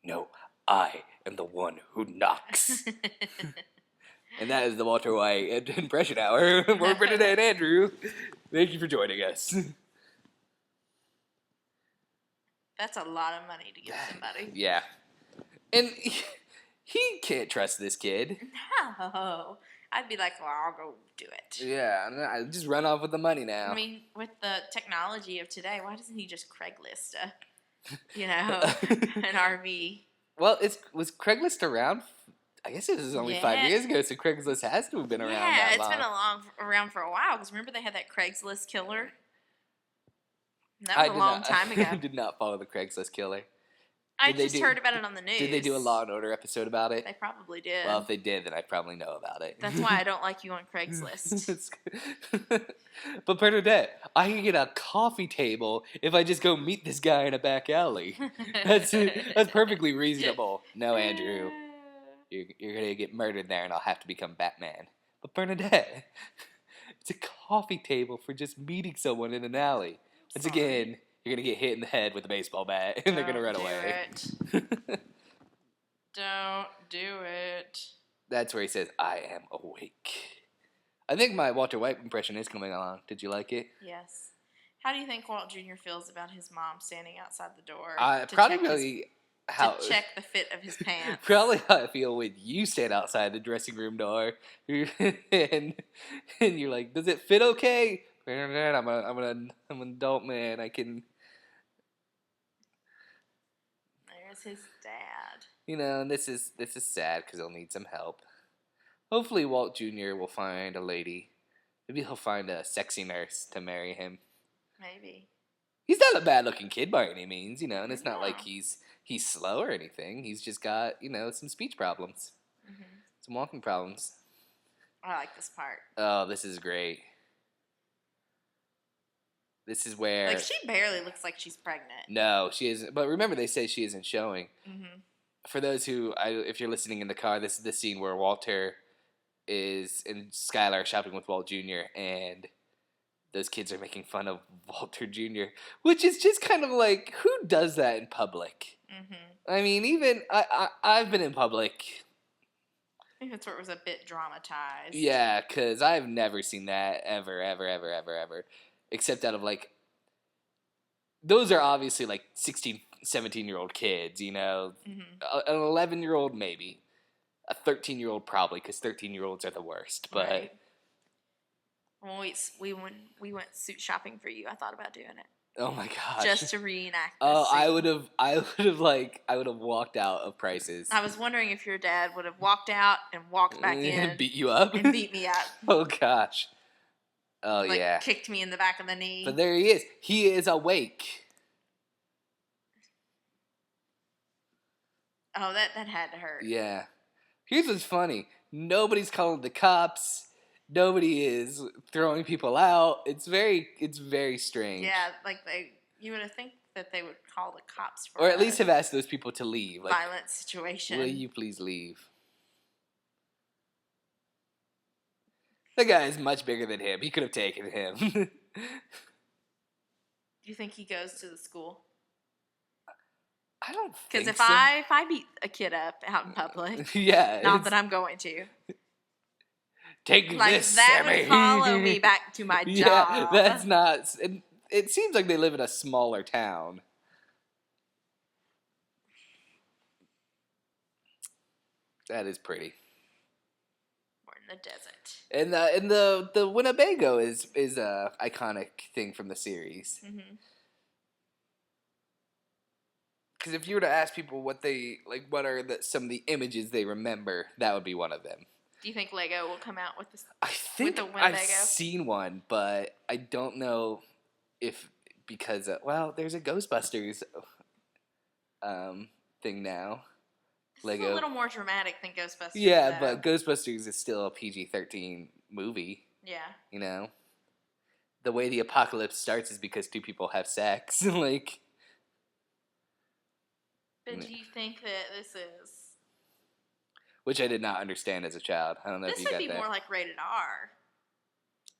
Speaker 1: No, I am the one who knocks. And that is the Walter White impression hour. We're Brendan and Andrew. Thank you for joining us.
Speaker 2: That's a lot of money to give somebody.
Speaker 1: Yeah. And he can't trust this kid.
Speaker 2: No. I'd be like, well, I'll go do it.
Speaker 1: Yeah, I just run off with the money now.
Speaker 2: I mean, with the technology of today, why doesn't he just Craigslist an RV?
Speaker 1: Well, was Craigslist around? I guess it was only 5 years ago, so Craigslist has to have been around that long.
Speaker 2: Yeah, it's been around for a while, because remember they had that Craigslist killer? That was a long time ago.
Speaker 1: I did not follow the Craigslist killer.
Speaker 2: I just heard about it on the news.
Speaker 1: Did they do a Law and Order episode about it?
Speaker 2: They probably did.
Speaker 1: Well, if they did, then I probably know about it.
Speaker 2: That's why I don't like you on Craigslist.
Speaker 1: But Bernadette, I can get a coffee table if I just go meet this guy in a back alley. That's perfectly reasonable. No, Andrew, you're gonna get murdered there, and I'll have to become Batman. But Bernadette, it's a coffee table for just meeting someone in an alley. Once again, you're going to get hit in the head with a baseball bat, and they're going to run away.
Speaker 2: Don't do it.
Speaker 1: That's where he says, "I am awake." I think my Walter White impression is coming along. Did you like it?
Speaker 2: Yes. How do you think Walt Jr. feels about his mom standing outside the door
Speaker 1: to
Speaker 2: check the fit of his pants?
Speaker 1: Probably how I feel when you stand outside the dressing room door, and you're like, "Does it fit okay?" I'm an adult man. I can.
Speaker 2: There's his dad.
Speaker 1: And this is sad because he'll need some help. Hopefully, Walt Jr. will find a lady. Maybe he'll find a sexy nurse to marry him.
Speaker 2: Maybe.
Speaker 1: He's not a bad-looking kid by any means, and it's not like he's slow or anything. He's just got some speech problems, some walking problems.
Speaker 2: I like this part.
Speaker 1: Oh, this is great. This is where...
Speaker 2: she barely looks like she's pregnant.
Speaker 1: No, she isn't. But remember, they say she isn't showing.
Speaker 2: Mm-hmm.
Speaker 1: For those if you're listening in the car, this is the scene where Walter and Skylar are shopping with Walt Jr., and those kids are making fun of Walter Jr., which is just kind of like, who does that in public? Mm-hmm. I mean, even I've been in public.
Speaker 2: I think that's where it was a bit dramatized.
Speaker 1: Yeah, because I've never seen that ever. Except out of, those are obviously, 16, 17-year-old kids, An 11-year-old, maybe. A 13-year-old probably, because 13-year-olds are the worst. But
Speaker 2: Right. When we went suit shopping for you, I thought about doing it
Speaker 1: oh my gosh,
Speaker 2: just to reenact
Speaker 1: oh,
Speaker 2: this scene.
Speaker 1: I would have walked out of Prices.
Speaker 2: I was wondering if your dad would have walked out and walked back in
Speaker 1: Beat you up
Speaker 2: and beat me up.
Speaker 1: Oh gosh. Oh
Speaker 2: like,
Speaker 1: yeah.
Speaker 2: kicked me in the back of the knee.
Speaker 1: But there he is. He is awake.
Speaker 2: Oh, that had to hurt.
Speaker 1: Yeah. Here's what's funny. Nobody's calling the cops. Nobody is throwing people out. It's very strange.
Speaker 2: Yeah, like you would think that they would call the cops for
Speaker 1: or at least have asked those people to leave. Like,
Speaker 2: violent situation.
Speaker 1: will you please leave? The guy is much bigger than him. He could have taken him.
Speaker 2: Do you think he goes to the school?
Speaker 1: I don't think
Speaker 2: Because if
Speaker 1: so.
Speaker 2: I beat a kid up out in public,
Speaker 1: yeah,
Speaker 2: not that I'm going to,
Speaker 1: take
Speaker 2: like
Speaker 1: this,
Speaker 2: that
Speaker 1: Sammy.
Speaker 2: would follow me back to my job.
Speaker 1: Yeah, that's not. It seems like they live in a smaller town. That is pretty.
Speaker 2: We're in the desert.
Speaker 1: And the Winnebago is a iconic thing from the series.
Speaker 2: Mm-hmm.
Speaker 1: Because if you were to ask people what are some of the images they remember, that would be one of them.
Speaker 2: Do you think Lego will come out with this?
Speaker 1: I think
Speaker 2: the Winnebago?
Speaker 1: I've seen one, but I don't know if because there's a Ghostbusters thing now. Lego.
Speaker 2: It's a little more dramatic than Ghostbusters.
Speaker 1: Yeah,
Speaker 2: though.
Speaker 1: but Ghostbusters is still a PG-13 movie.
Speaker 2: Yeah.
Speaker 1: You know, the way the apocalypse starts is because two people have sex. Like.
Speaker 2: But do you think that this is?
Speaker 1: Which I did not understand as a child. I don't know if you got that.
Speaker 2: This would be more like rated R.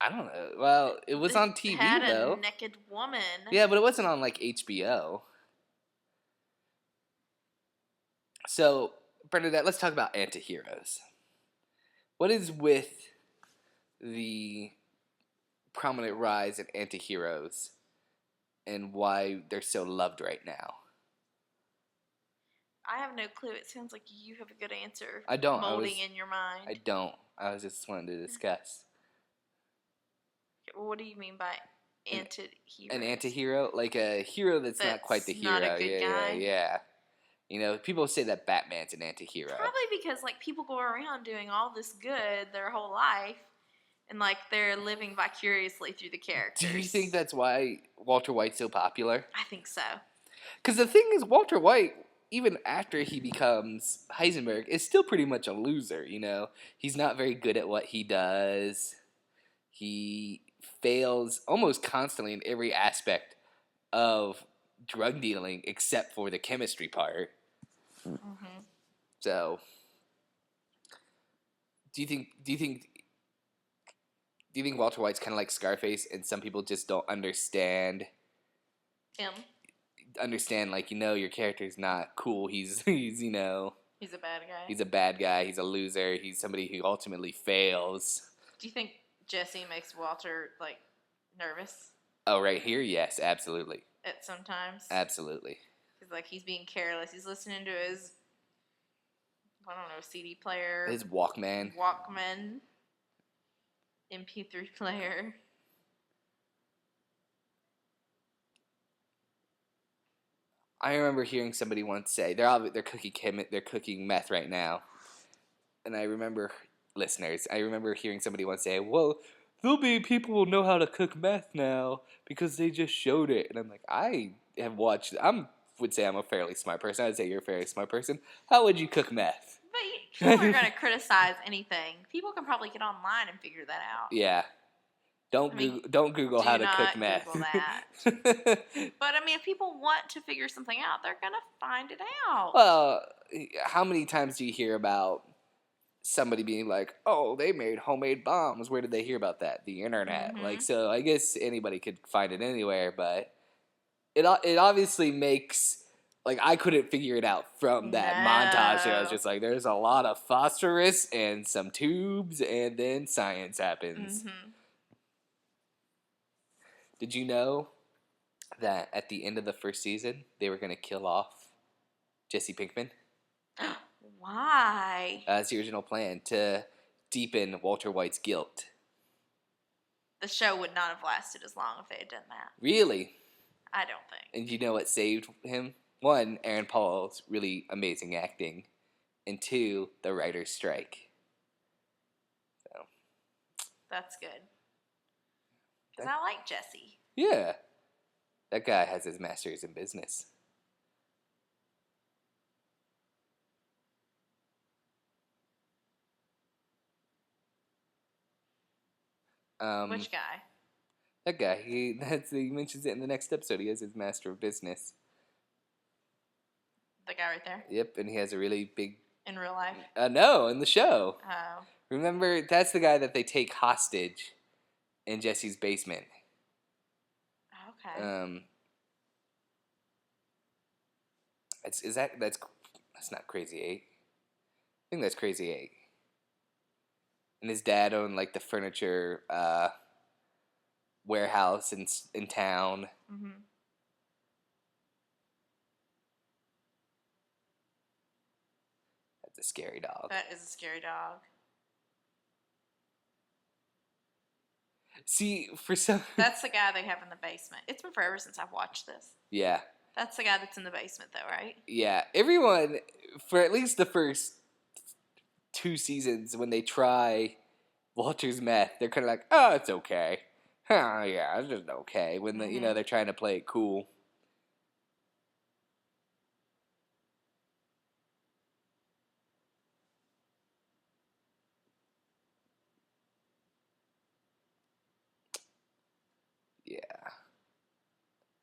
Speaker 1: I don't know. Well, it was on TV
Speaker 2: had
Speaker 1: though.
Speaker 2: A naked woman.
Speaker 1: Yeah, but it wasn't on like HBO. So, Bernadette, let's talk about antiheroes. What is with the prominent rise in antiheroes and why they're so loved right now?
Speaker 2: I have no clue. It sounds like you have a good answer.
Speaker 1: I don't.
Speaker 2: Molding in your mind.
Speaker 1: I don't. I was just wanting to discuss.
Speaker 2: What do you mean by anti-hero?
Speaker 1: An anti-hero? Like a hero that's not quite the hero.
Speaker 2: Not a good guy.
Speaker 1: Yeah. You know, people say that Batman's an anti-hero.
Speaker 2: Probably because, like, people go around doing all this good their whole life, and, like, they're living vicariously through the characters.
Speaker 1: Do you think that's why Walter White's so popular?
Speaker 2: I think so.
Speaker 1: Because the thing is, Walter White, even after he becomes Heisenberg, is still pretty much a loser, you know? He's not very good at what he does. He fails almost constantly in every aspect of drug dealing except for the chemistry part.
Speaker 2: Mm-hmm.
Speaker 1: So, do you think Walter White's kind of like Scarface, and some people just don't understand
Speaker 2: Him?
Speaker 1: Understand, like, you know, your character's not cool. He's you know,
Speaker 2: he's a bad guy.
Speaker 1: He's a bad guy. He's a loser. He's somebody who ultimately fails.
Speaker 2: Do you think Jesse makes Walter, like, nervous?
Speaker 1: Oh, right here, yes, absolutely.
Speaker 2: At sometimes?
Speaker 1: Absolutely.
Speaker 2: Because, like, he's being careless. He's listening to his, I don't know, CD player.
Speaker 1: His Walkman.
Speaker 2: MP3 player.
Speaker 1: I remember hearing somebody once say they're cooking meth right now, and I remember hearing somebody once say, "Well, there'll be people who know how to cook meth now because they just showed it." And I'm like, I have watched. Would say I'm a fairly smart person. I'd say you're a fairly smart person. How would you cook meth?
Speaker 2: But people are going to criticize anything. People can probably get online and figure that out.
Speaker 1: Yeah. Don't Google how to cook meth.
Speaker 2: Google that. But I mean, if people want to figure something out, they're gonna find it out.
Speaker 1: Well, how many times do you hear about somebody being like, "Oh, they made homemade bombs"? Where did they hear about that? The internet.
Speaker 2: Mm-hmm.
Speaker 1: Like, so I guess anybody could find it anywhere, but it obviously makes, like, I couldn't figure it out from that montage. I was just like, there's a lot of phosphorus and some tubes, and then science happens.
Speaker 2: Mm-hmm.
Speaker 1: Did you know that at the end of the first season, they were going to kill off Jesse Pinkman?
Speaker 2: Why?
Speaker 1: That's the original plan, to deepen Walter White's guilt.
Speaker 2: The show would not have lasted as long if they had done that.
Speaker 1: Really?
Speaker 2: I don't think.
Speaker 1: And you know what saved him? One, Aaron Paul's really amazing acting. And two, the writer's strike. So.
Speaker 2: That's good. Because I like Jesse.
Speaker 1: Yeah. That guy has his master's in business.
Speaker 2: Which guy?
Speaker 1: That guy. He mentions it in the next episode. He has his master of business.
Speaker 2: The guy right there?
Speaker 1: Yep, and he has a really big...
Speaker 2: In real life?
Speaker 1: No, in the show.
Speaker 2: Oh.
Speaker 1: Remember, that's the guy that they take hostage in Jesse's basement.
Speaker 2: Okay.
Speaker 1: That's not Crazy 8. I think that's Crazy 8. And his dad owned like the furniture warehouse in town.
Speaker 2: Mm-hmm.
Speaker 1: That's a scary dog.
Speaker 2: That is a scary dog.
Speaker 1: See, for some...
Speaker 2: That's the guy they have in the basement. It's been forever since I've watched this.
Speaker 1: Yeah.
Speaker 2: That's the guy that's in the basement, though, right?
Speaker 1: Yeah. Everyone, for at least the first 2 seasons, when they try Walter's meth, they're kind of like, oh, it's okay. Oh, yeah, it's just okay. When, they're trying to play it cool. Yeah.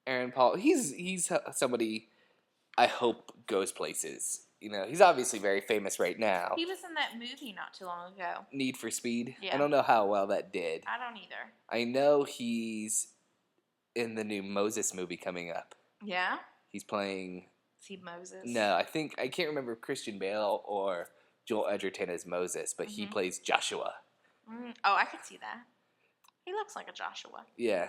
Speaker 1: Aaron Paul, he's somebody I hope goes places. He's obviously very famous right now.
Speaker 2: He was in that movie not too long ago.
Speaker 1: Need for Speed?
Speaker 2: Yeah.
Speaker 1: I don't know how well that did.
Speaker 2: I don't either.
Speaker 1: I know he's in the new Moses movie coming up.
Speaker 2: Yeah?
Speaker 1: He's playing...
Speaker 2: Is he Moses?
Speaker 1: No, I can't remember if Christian Bale or Joel Edgerton is Moses, but he plays Joshua.
Speaker 2: Oh, I could see that. He looks like a Joshua.
Speaker 1: Yeah.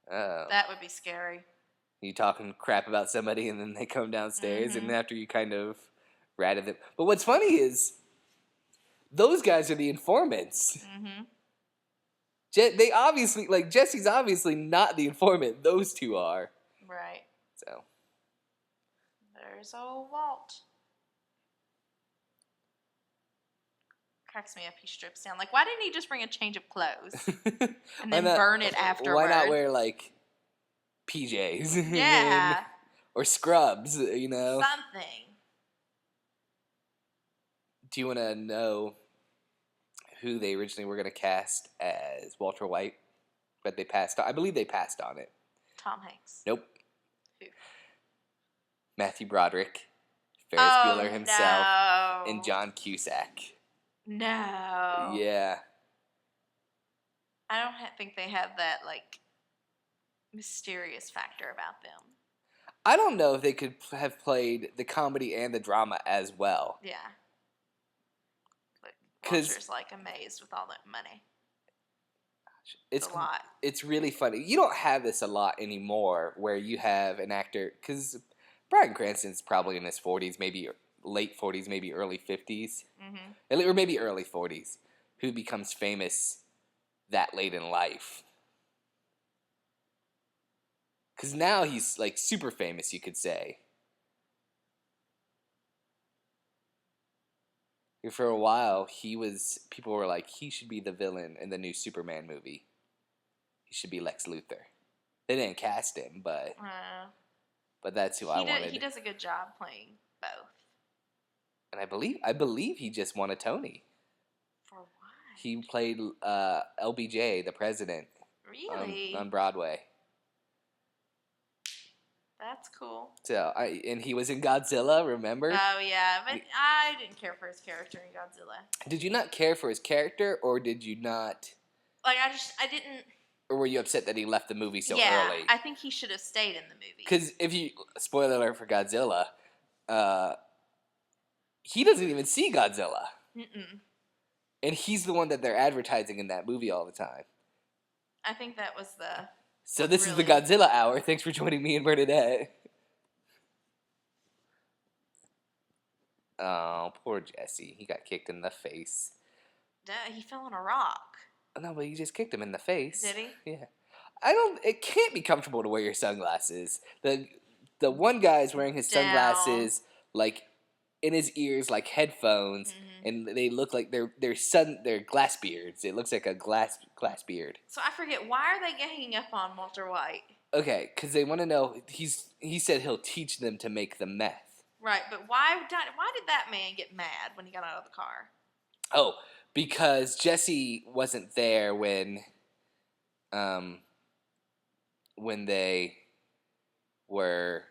Speaker 2: That would be scary.
Speaker 1: You talking crap about somebody and then they come downstairs and after you kind of ratted them. But what's funny is those guys are the informants.
Speaker 2: Mm-hmm.
Speaker 1: They obviously, Jesse's obviously not the informant. Those two are.
Speaker 2: Right.
Speaker 1: So.
Speaker 2: There's old Walt. Cracks me up. He strips down. Why didn't he just bring a change of clothes and then burn it afterward?
Speaker 1: Why not wear PJs?
Speaker 2: Yeah.
Speaker 1: Or scrubs,
Speaker 2: Something.
Speaker 1: Do you want to know who they originally were going to cast as Walter White? But they passed on. I believe they passed on it.
Speaker 2: Tom Hanks.
Speaker 1: Nope.
Speaker 2: Who?
Speaker 1: Matthew Broderick, Ferris Bueller himself, and John Cusack.
Speaker 2: No.
Speaker 1: Yeah.
Speaker 2: I don't think they have that, mysterious factor about them.
Speaker 1: I don't know if they could have played the comedy and the drama as well.
Speaker 2: Yeah. Walter's, amazed with all that money. It's a lot.
Speaker 1: It's really funny. You don't have this a lot anymore where you have an actor, because Bryan Cranston's probably in his 40s, maybe late 40s, maybe early 50s, or maybe early 40s, who becomes famous that late in life. Because now he's, super famous, you could say. For a while, people were like, he should be the villain in the new Superman movie. He should be Lex Luthor. They didn't cast him, but that's who I wanted.
Speaker 2: He does a good job playing both.
Speaker 1: And I believe he just won a Tony.
Speaker 2: For what?
Speaker 1: He played LBJ, the president.
Speaker 2: Really?
Speaker 1: On Broadway.
Speaker 2: That's cool.
Speaker 1: So and he was in Godzilla, remember?
Speaker 2: Oh yeah, but I didn't care for his character in Godzilla.
Speaker 1: Did you not care for his character, or did you not?
Speaker 2: I didn't.
Speaker 1: Or were you upset that he left the movie so early?
Speaker 2: Yeah, I think he should have stayed in the movie.
Speaker 1: Because spoiler alert for Godzilla, he doesn't even see Godzilla. Mm-mm. And he's the one that they're advertising in that movie all the time.
Speaker 2: I think that was the...
Speaker 1: So this is the Godzilla Hour. Thanks for joining me and Bernadette. Oh, poor Jesse. He got kicked in the face.
Speaker 2: Duh, he fell on a rock.
Speaker 1: No, but you just kicked him in the face.
Speaker 2: Did he?
Speaker 1: Yeah. It can't be comfortable to wear your sunglasses. The one guy's wearing his
Speaker 2: Down.
Speaker 1: sunglasses like in his ears like headphones, and they look like they're glass beards. It looks like a glass beard.
Speaker 2: So I forget, why are they ganging up on Walter White?
Speaker 1: Okay, because they want to know. He said he'll teach them to make the meth.
Speaker 2: Right, but why did that man get mad when he got out of the car?
Speaker 1: Oh, because Jesse wasn't there when they were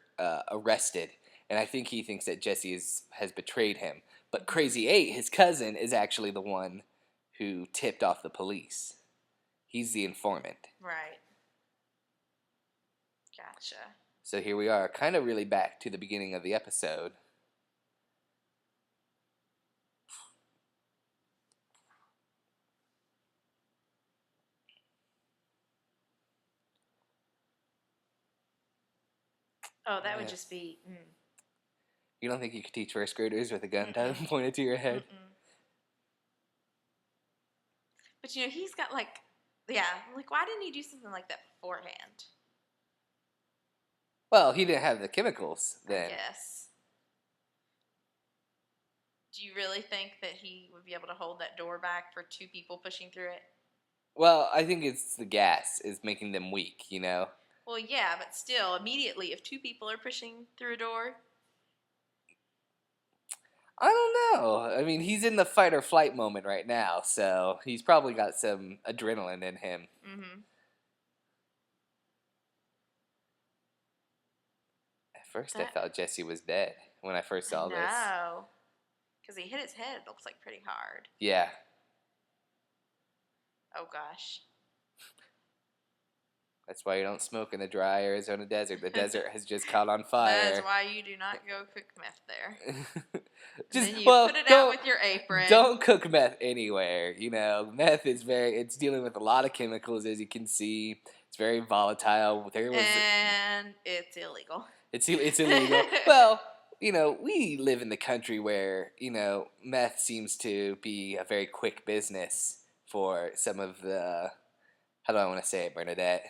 Speaker 1: arrested, and I think he thinks that Jesse has betrayed him. But Crazy 8, his cousin, is actually the one who tipped off the police. He's the informant.
Speaker 2: Right. Gotcha.
Speaker 1: So here we are, kind of really back to the beginning of the episode.
Speaker 2: Oh, that would just be...
Speaker 1: You don't think you could teach first graders with a gun pointed to your head?
Speaker 2: But, he's got, why didn't he do something like that beforehand?
Speaker 1: Well, he didn't have the chemicals then.
Speaker 2: Yes. Do you really think that he would be able to hold that door back for two people pushing through it?
Speaker 1: Well, I think it's the gas is making them weak,
Speaker 2: Well, yeah, but still, immediately, if two people are pushing through a door...
Speaker 1: I don't know. I mean, he's in the fight or flight moment right now, so he's probably got some adrenaline in him.
Speaker 2: Mm-hmm.
Speaker 1: At first, I thought Jesse was dead when I first saw this.
Speaker 2: No. Because he hit his head, it looks like, pretty hard.
Speaker 1: Yeah.
Speaker 2: Oh, gosh.
Speaker 1: That's why you don't smoke in the dry Arizona desert. The desert has just caught on fire.
Speaker 2: That's why you do not go cook meth there.
Speaker 1: Just
Speaker 2: then you put it out with your apron.
Speaker 1: Don't cook meth anywhere. Meth is it's dealing with a lot of chemicals, as you can see. It's very volatile.
Speaker 2: And it's illegal.
Speaker 1: It's illegal. Well, we live in the country where, meth seems to be a very quick business for some of the, how do I want to say it, Bernadette?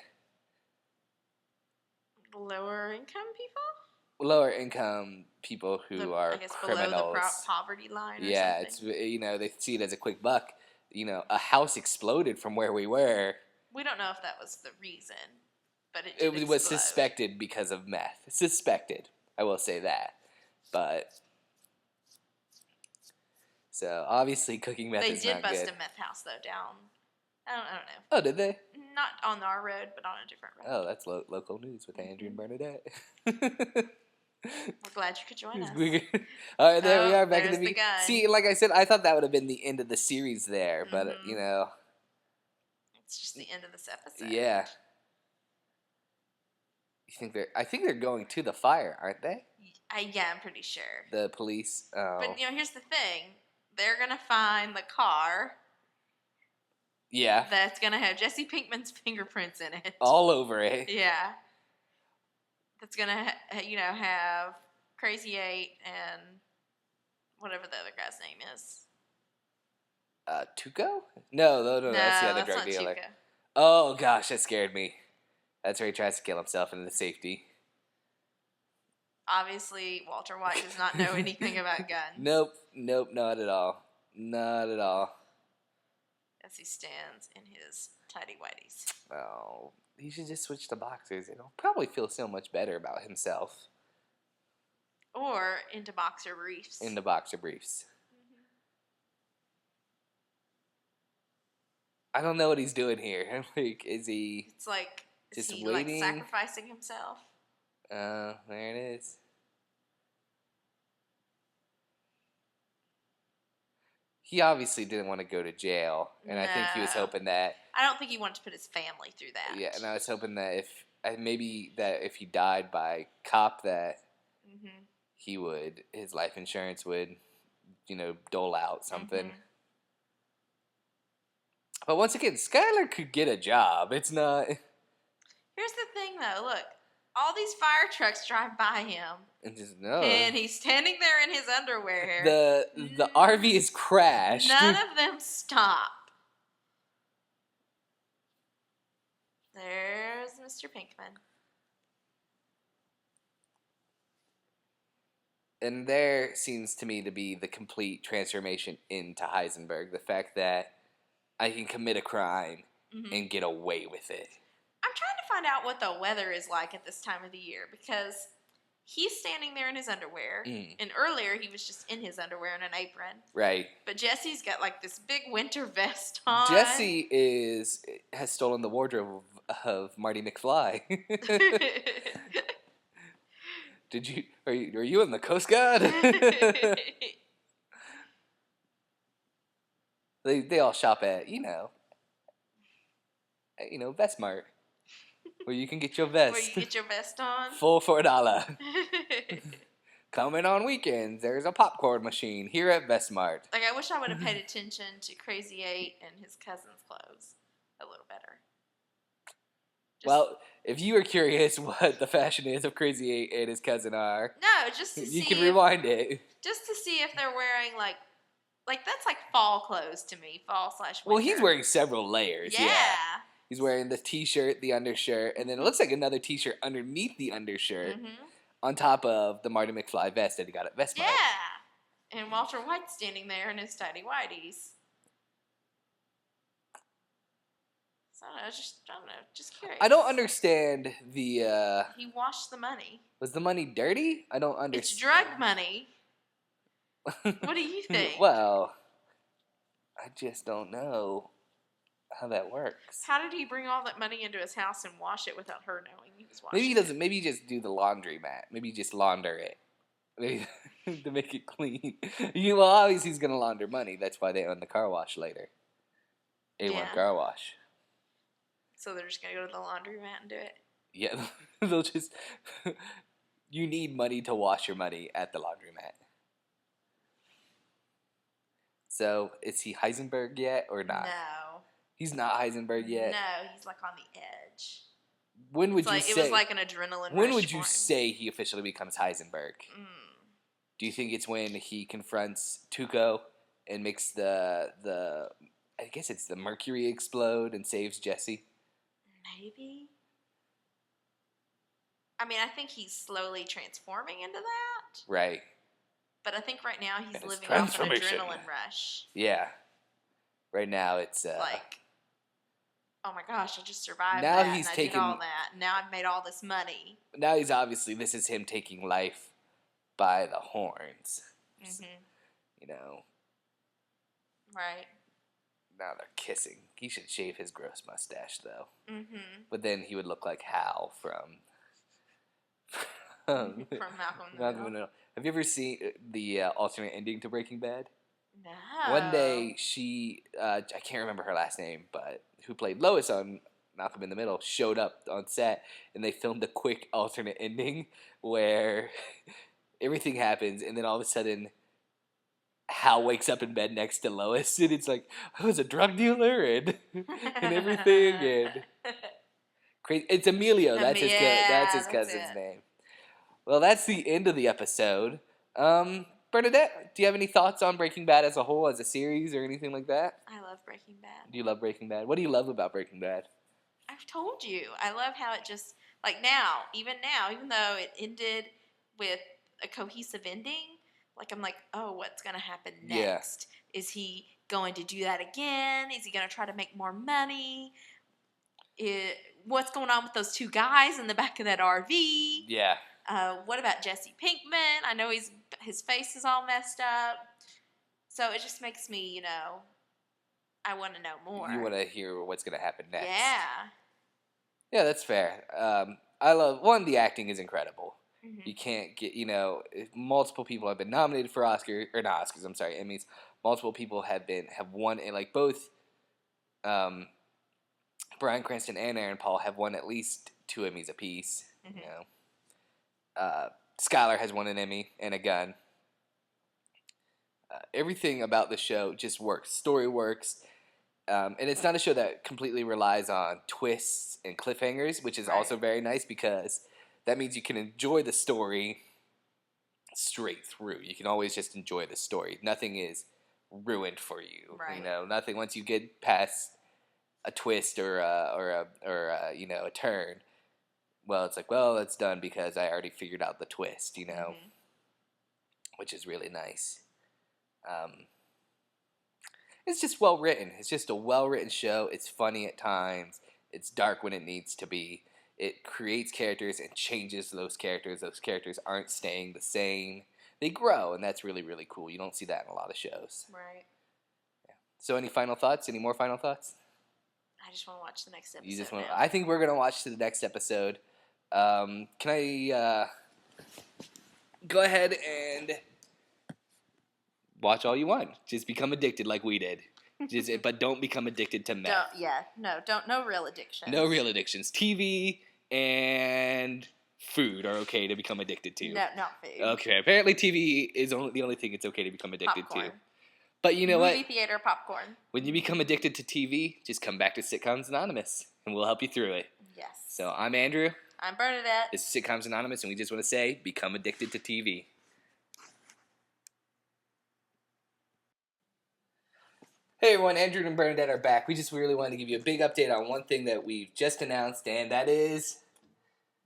Speaker 2: Lower income people?
Speaker 1: Lower income people who are criminals.
Speaker 2: Below the poverty line or something.
Speaker 1: It's, they see it as a quick buck. A house exploded from where we were.
Speaker 2: We don't know if that was the reason, but
Speaker 1: it was suspected because of meth. Suspected. I will say that. But, so, obviously cooking meth is not good. They did
Speaker 2: bust a meth house, though, down... I don't know.
Speaker 1: Oh, did they?
Speaker 2: Not on our road, but on a different road.
Speaker 1: Oh, that's local news with Andrew and Bernadette.
Speaker 2: We're glad you could join us.
Speaker 1: All right, there we are back in the beginning.
Speaker 2: Gun.
Speaker 1: See, like I said, I thought that would have been the end of the series there, but
Speaker 2: it's just the end of this episode.
Speaker 1: Yeah. I think they're going to the fire, aren't they?
Speaker 2: Yeah, I'm pretty sure.
Speaker 1: The police. Oh.
Speaker 2: But here's the thing: they're gonna find the car.
Speaker 1: Yeah.
Speaker 2: That's gonna have Jesse Pinkman's fingerprints in it.
Speaker 1: All over it.
Speaker 2: Yeah. That's gonna have Crazy 8 and whatever the other guy's name is.
Speaker 1: Tuco? No, that's the other drug dealer. Tuco. Oh gosh, that scared me. That's where he tries to kill himself in the safety.
Speaker 2: Obviously, Walter White does not know anything about guns.
Speaker 1: Nope, not at all. Not at all.
Speaker 2: As he stands in his tidy whities.
Speaker 1: Oh, he should just switch to boxers. He'll probably feel so much better about himself.
Speaker 2: Or into boxer briefs.
Speaker 1: Into boxer briefs. I don't know what he's doing here. Like, is he?
Speaker 2: It's like,
Speaker 1: is he
Speaker 2: waiting? Like sacrificing himself?
Speaker 1: There it is. He obviously didn't want to go to jail, and I think he was hoping that...
Speaker 2: I don't think he wanted to put his family through that.
Speaker 1: Yeah, and I was hoping that if he died by cop, that his life insurance would, dole out something. But once again, Skylar could get a job. It's not...
Speaker 2: Here's the thing, though. Look, all these fire trucks drive by him,
Speaker 1: And just no.
Speaker 2: and he's standing there in his underwear.
Speaker 1: The RV is crashed.
Speaker 2: None of them stop. There's Mr. Pinkman.
Speaker 1: And there seems to me to be the complete transformation into Heisenberg. The fact that I can commit a crime and get away with it.
Speaker 2: I'm trying to find out what the weather is like at this time of the year, because he's standing there in his underwear, and earlier he was just in his underwear and an apron.
Speaker 1: Right.
Speaker 2: But Jesse's got like this big winter vest on.
Speaker 1: Jesse has stolen the wardrobe of Marty McFly. Are you in the Coast Guard? They all shop at Vest Mart, where you can get your vest.
Speaker 2: Where you get your vest on.
Speaker 1: Full for $1. Coming on weekends, there's a popcorn machine here at Vest Mart.
Speaker 2: Like, I wish I would have paid attention to Crazy 8 and his cousin's clothes a little better.
Speaker 1: Well, if you are curious what the fashion is of Crazy 8 and his cousin are,
Speaker 2: no, just to see.
Speaker 1: You can rewind it.
Speaker 2: Just to see if they're wearing like that's like fall clothes to me, fall/winter.
Speaker 1: Well, he's wearing several layers.
Speaker 2: Yeah.
Speaker 1: He's wearing the t-shirt, the undershirt, and then it looks like another t-shirt underneath the undershirt, on top of the Marty McFly vest that he got at Vest Mart.
Speaker 2: Yeah, and Walter White's standing there in his tidy whities. So I don't know, just curious.
Speaker 1: I don't understand the.
Speaker 2: He washed the money.
Speaker 1: Was the money dirty? I don't understand.
Speaker 2: It's drug money. What do you think?
Speaker 1: Well, I just don't know how that works.
Speaker 2: How did he bring all that money into his house and wash it without her knowing he was washing
Speaker 1: Maybe he doesn't. Maybe he just do the laundry mat. Maybe just launder it. Maybe to make it clean. Well, obviously he's gonna launder money. That's why they own the car wash later. A1 Car Wash.
Speaker 2: So they're just gonna go to the laundromat and do it?
Speaker 1: Yeah, they'll just. You need money to wash your money at the laundromat. So, is he Heisenberg yet or not?
Speaker 2: No.
Speaker 1: He's not Heisenberg yet?
Speaker 2: No, he's like on the edge.
Speaker 1: When would you say...
Speaker 2: It was like an adrenaline
Speaker 1: When
Speaker 2: rush
Speaker 1: would you
Speaker 2: for him.
Speaker 1: say he officially becomes Heisenberg? Do you think it's when he confronts Tuco and makes the I guess it's the mercury explode and saves Jesse?
Speaker 2: Maybe. I mean, I think he's slowly transforming into that.
Speaker 1: Right.
Speaker 2: But I think right now he's living off an adrenaline rush.
Speaker 1: Yeah. Right now it's...
Speaker 2: like, oh my gosh, I just survived
Speaker 1: now
Speaker 2: that,
Speaker 1: he's
Speaker 2: and
Speaker 1: taking,
Speaker 2: I did all that, and now I've made all this money.
Speaker 1: Now he's obviously... This is him taking life by the horns. You know.
Speaker 2: Right.
Speaker 1: Now they're kissing. He should shave his gross mustache, though. But then he would look like Hal from
Speaker 2: Malcolm in the Middle.
Speaker 1: Have you ever seen the alternate ending to Breaking Bad?
Speaker 2: No.
Speaker 1: One day, she, I can't remember her last name, but who played Lois on Malcolm in the Middle, showed up on set, and they filmed a quick alternate ending where everything happens, and then all of a sudden, Hal wakes up in bed next to Lois, and it's like, I was a drug dealer, and everything, and crazy. It's Emilio. That's his cousin's name. Well, that's the end of the episode. Bernadette, do you have any thoughts on Breaking Bad as a whole, as a series, or anything like that?
Speaker 2: I love Breaking Bad.
Speaker 1: Do you love Breaking Bad? What do you love about Breaking Bad?
Speaker 2: I've told you. I love how it just, like even though it ended with a cohesive ending, like I'm like, oh, what's going to happen next? Yeah. Is he going to do that again? Is he going to try to make more money? What's going on with those two guys in the back of that RV?
Speaker 1: Yeah.
Speaker 2: What about Jesse Pinkman? I know his face is all messed up. So it just makes me, I want to know more.
Speaker 1: You want to hear what's going to happen next.
Speaker 2: Yeah.
Speaker 1: Yeah, that's fair. I love, the acting is incredible. You can't get, multiple people have been nominated for Emmys. Multiple people have won, and like both Bryan Cranston and Aaron Paul have won at least 2 Emmys apiece, Skylar has won an Emmy and a gun. Everything about the show just works. Story works. And it's not a show that completely relies on twists and cliffhangers, which is also very nice because that means you can enjoy the story straight through. You can always just enjoy the story. Nothing is ruined for you.
Speaker 2: Right.
Speaker 1: You know, nothing once you get past a twist or a turn. Well, it's like, well, it's done because I already figured out the twist. You know, which is really nice. It's just well written. It's just a well written show. It's funny at times. It's dark when it needs to be. It creates characters and changes those characters. Those characters aren't staying the same. They grow, and that's really, really cool. You don't see that in a lot of shows.
Speaker 2: Right.
Speaker 1: Yeah. So, any final thoughts? Any more final thoughts?
Speaker 2: I just want to watch the next episode.
Speaker 1: You just want?
Speaker 2: Now.
Speaker 1: I think we're gonna watch to the next episode. Can I go ahead and watch all you want? Just become addicted like we did. But don't become addicted to meth.
Speaker 2: No real addictions.
Speaker 1: No real addictions. TV and food are okay to become addicted to.
Speaker 2: No, not food.
Speaker 1: Okay, apparently TV is the only thing it's okay to become addicted
Speaker 2: Popcorn.
Speaker 1: to. But you know
Speaker 2: Movie
Speaker 1: what?
Speaker 2: theater popcorn.
Speaker 1: When you become addicted to TV, just come back to Sitcoms Anonymous, and we'll help you through it.
Speaker 2: Yes.
Speaker 1: So I'm Andrew.
Speaker 2: I'm Bernadette.
Speaker 1: This is Sitcoms Anonymous, and we just want to say, become addicted to TV. Hey everyone, Andrew and Bernadette are back. We just really wanted to give you a big update on one thing that we've just announced, and that is...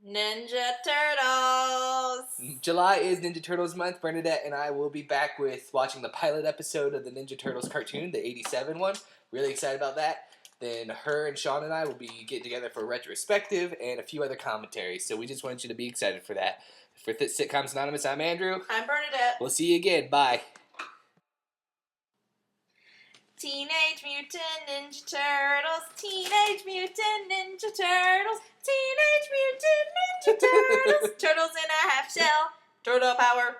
Speaker 2: Ninja Turtles!
Speaker 1: July is Ninja Turtles month. Bernadette and I will be back with watching the pilot episode of the Ninja Turtles cartoon, the 87 one. Really excited about that. Then her and Sean and I will be getting together for a retrospective and a few other commentaries. So we just wanted you to be excited for that. For Sitcoms Anonymous, I'm Andrew.
Speaker 2: I'm Bernadette.
Speaker 1: We'll see you again. Bye.
Speaker 2: Teenage Mutant Ninja Turtles, Teenage Mutant Ninja Turtles, Teenage Mutant Ninja Turtles, turtles in a half shell, turtle power.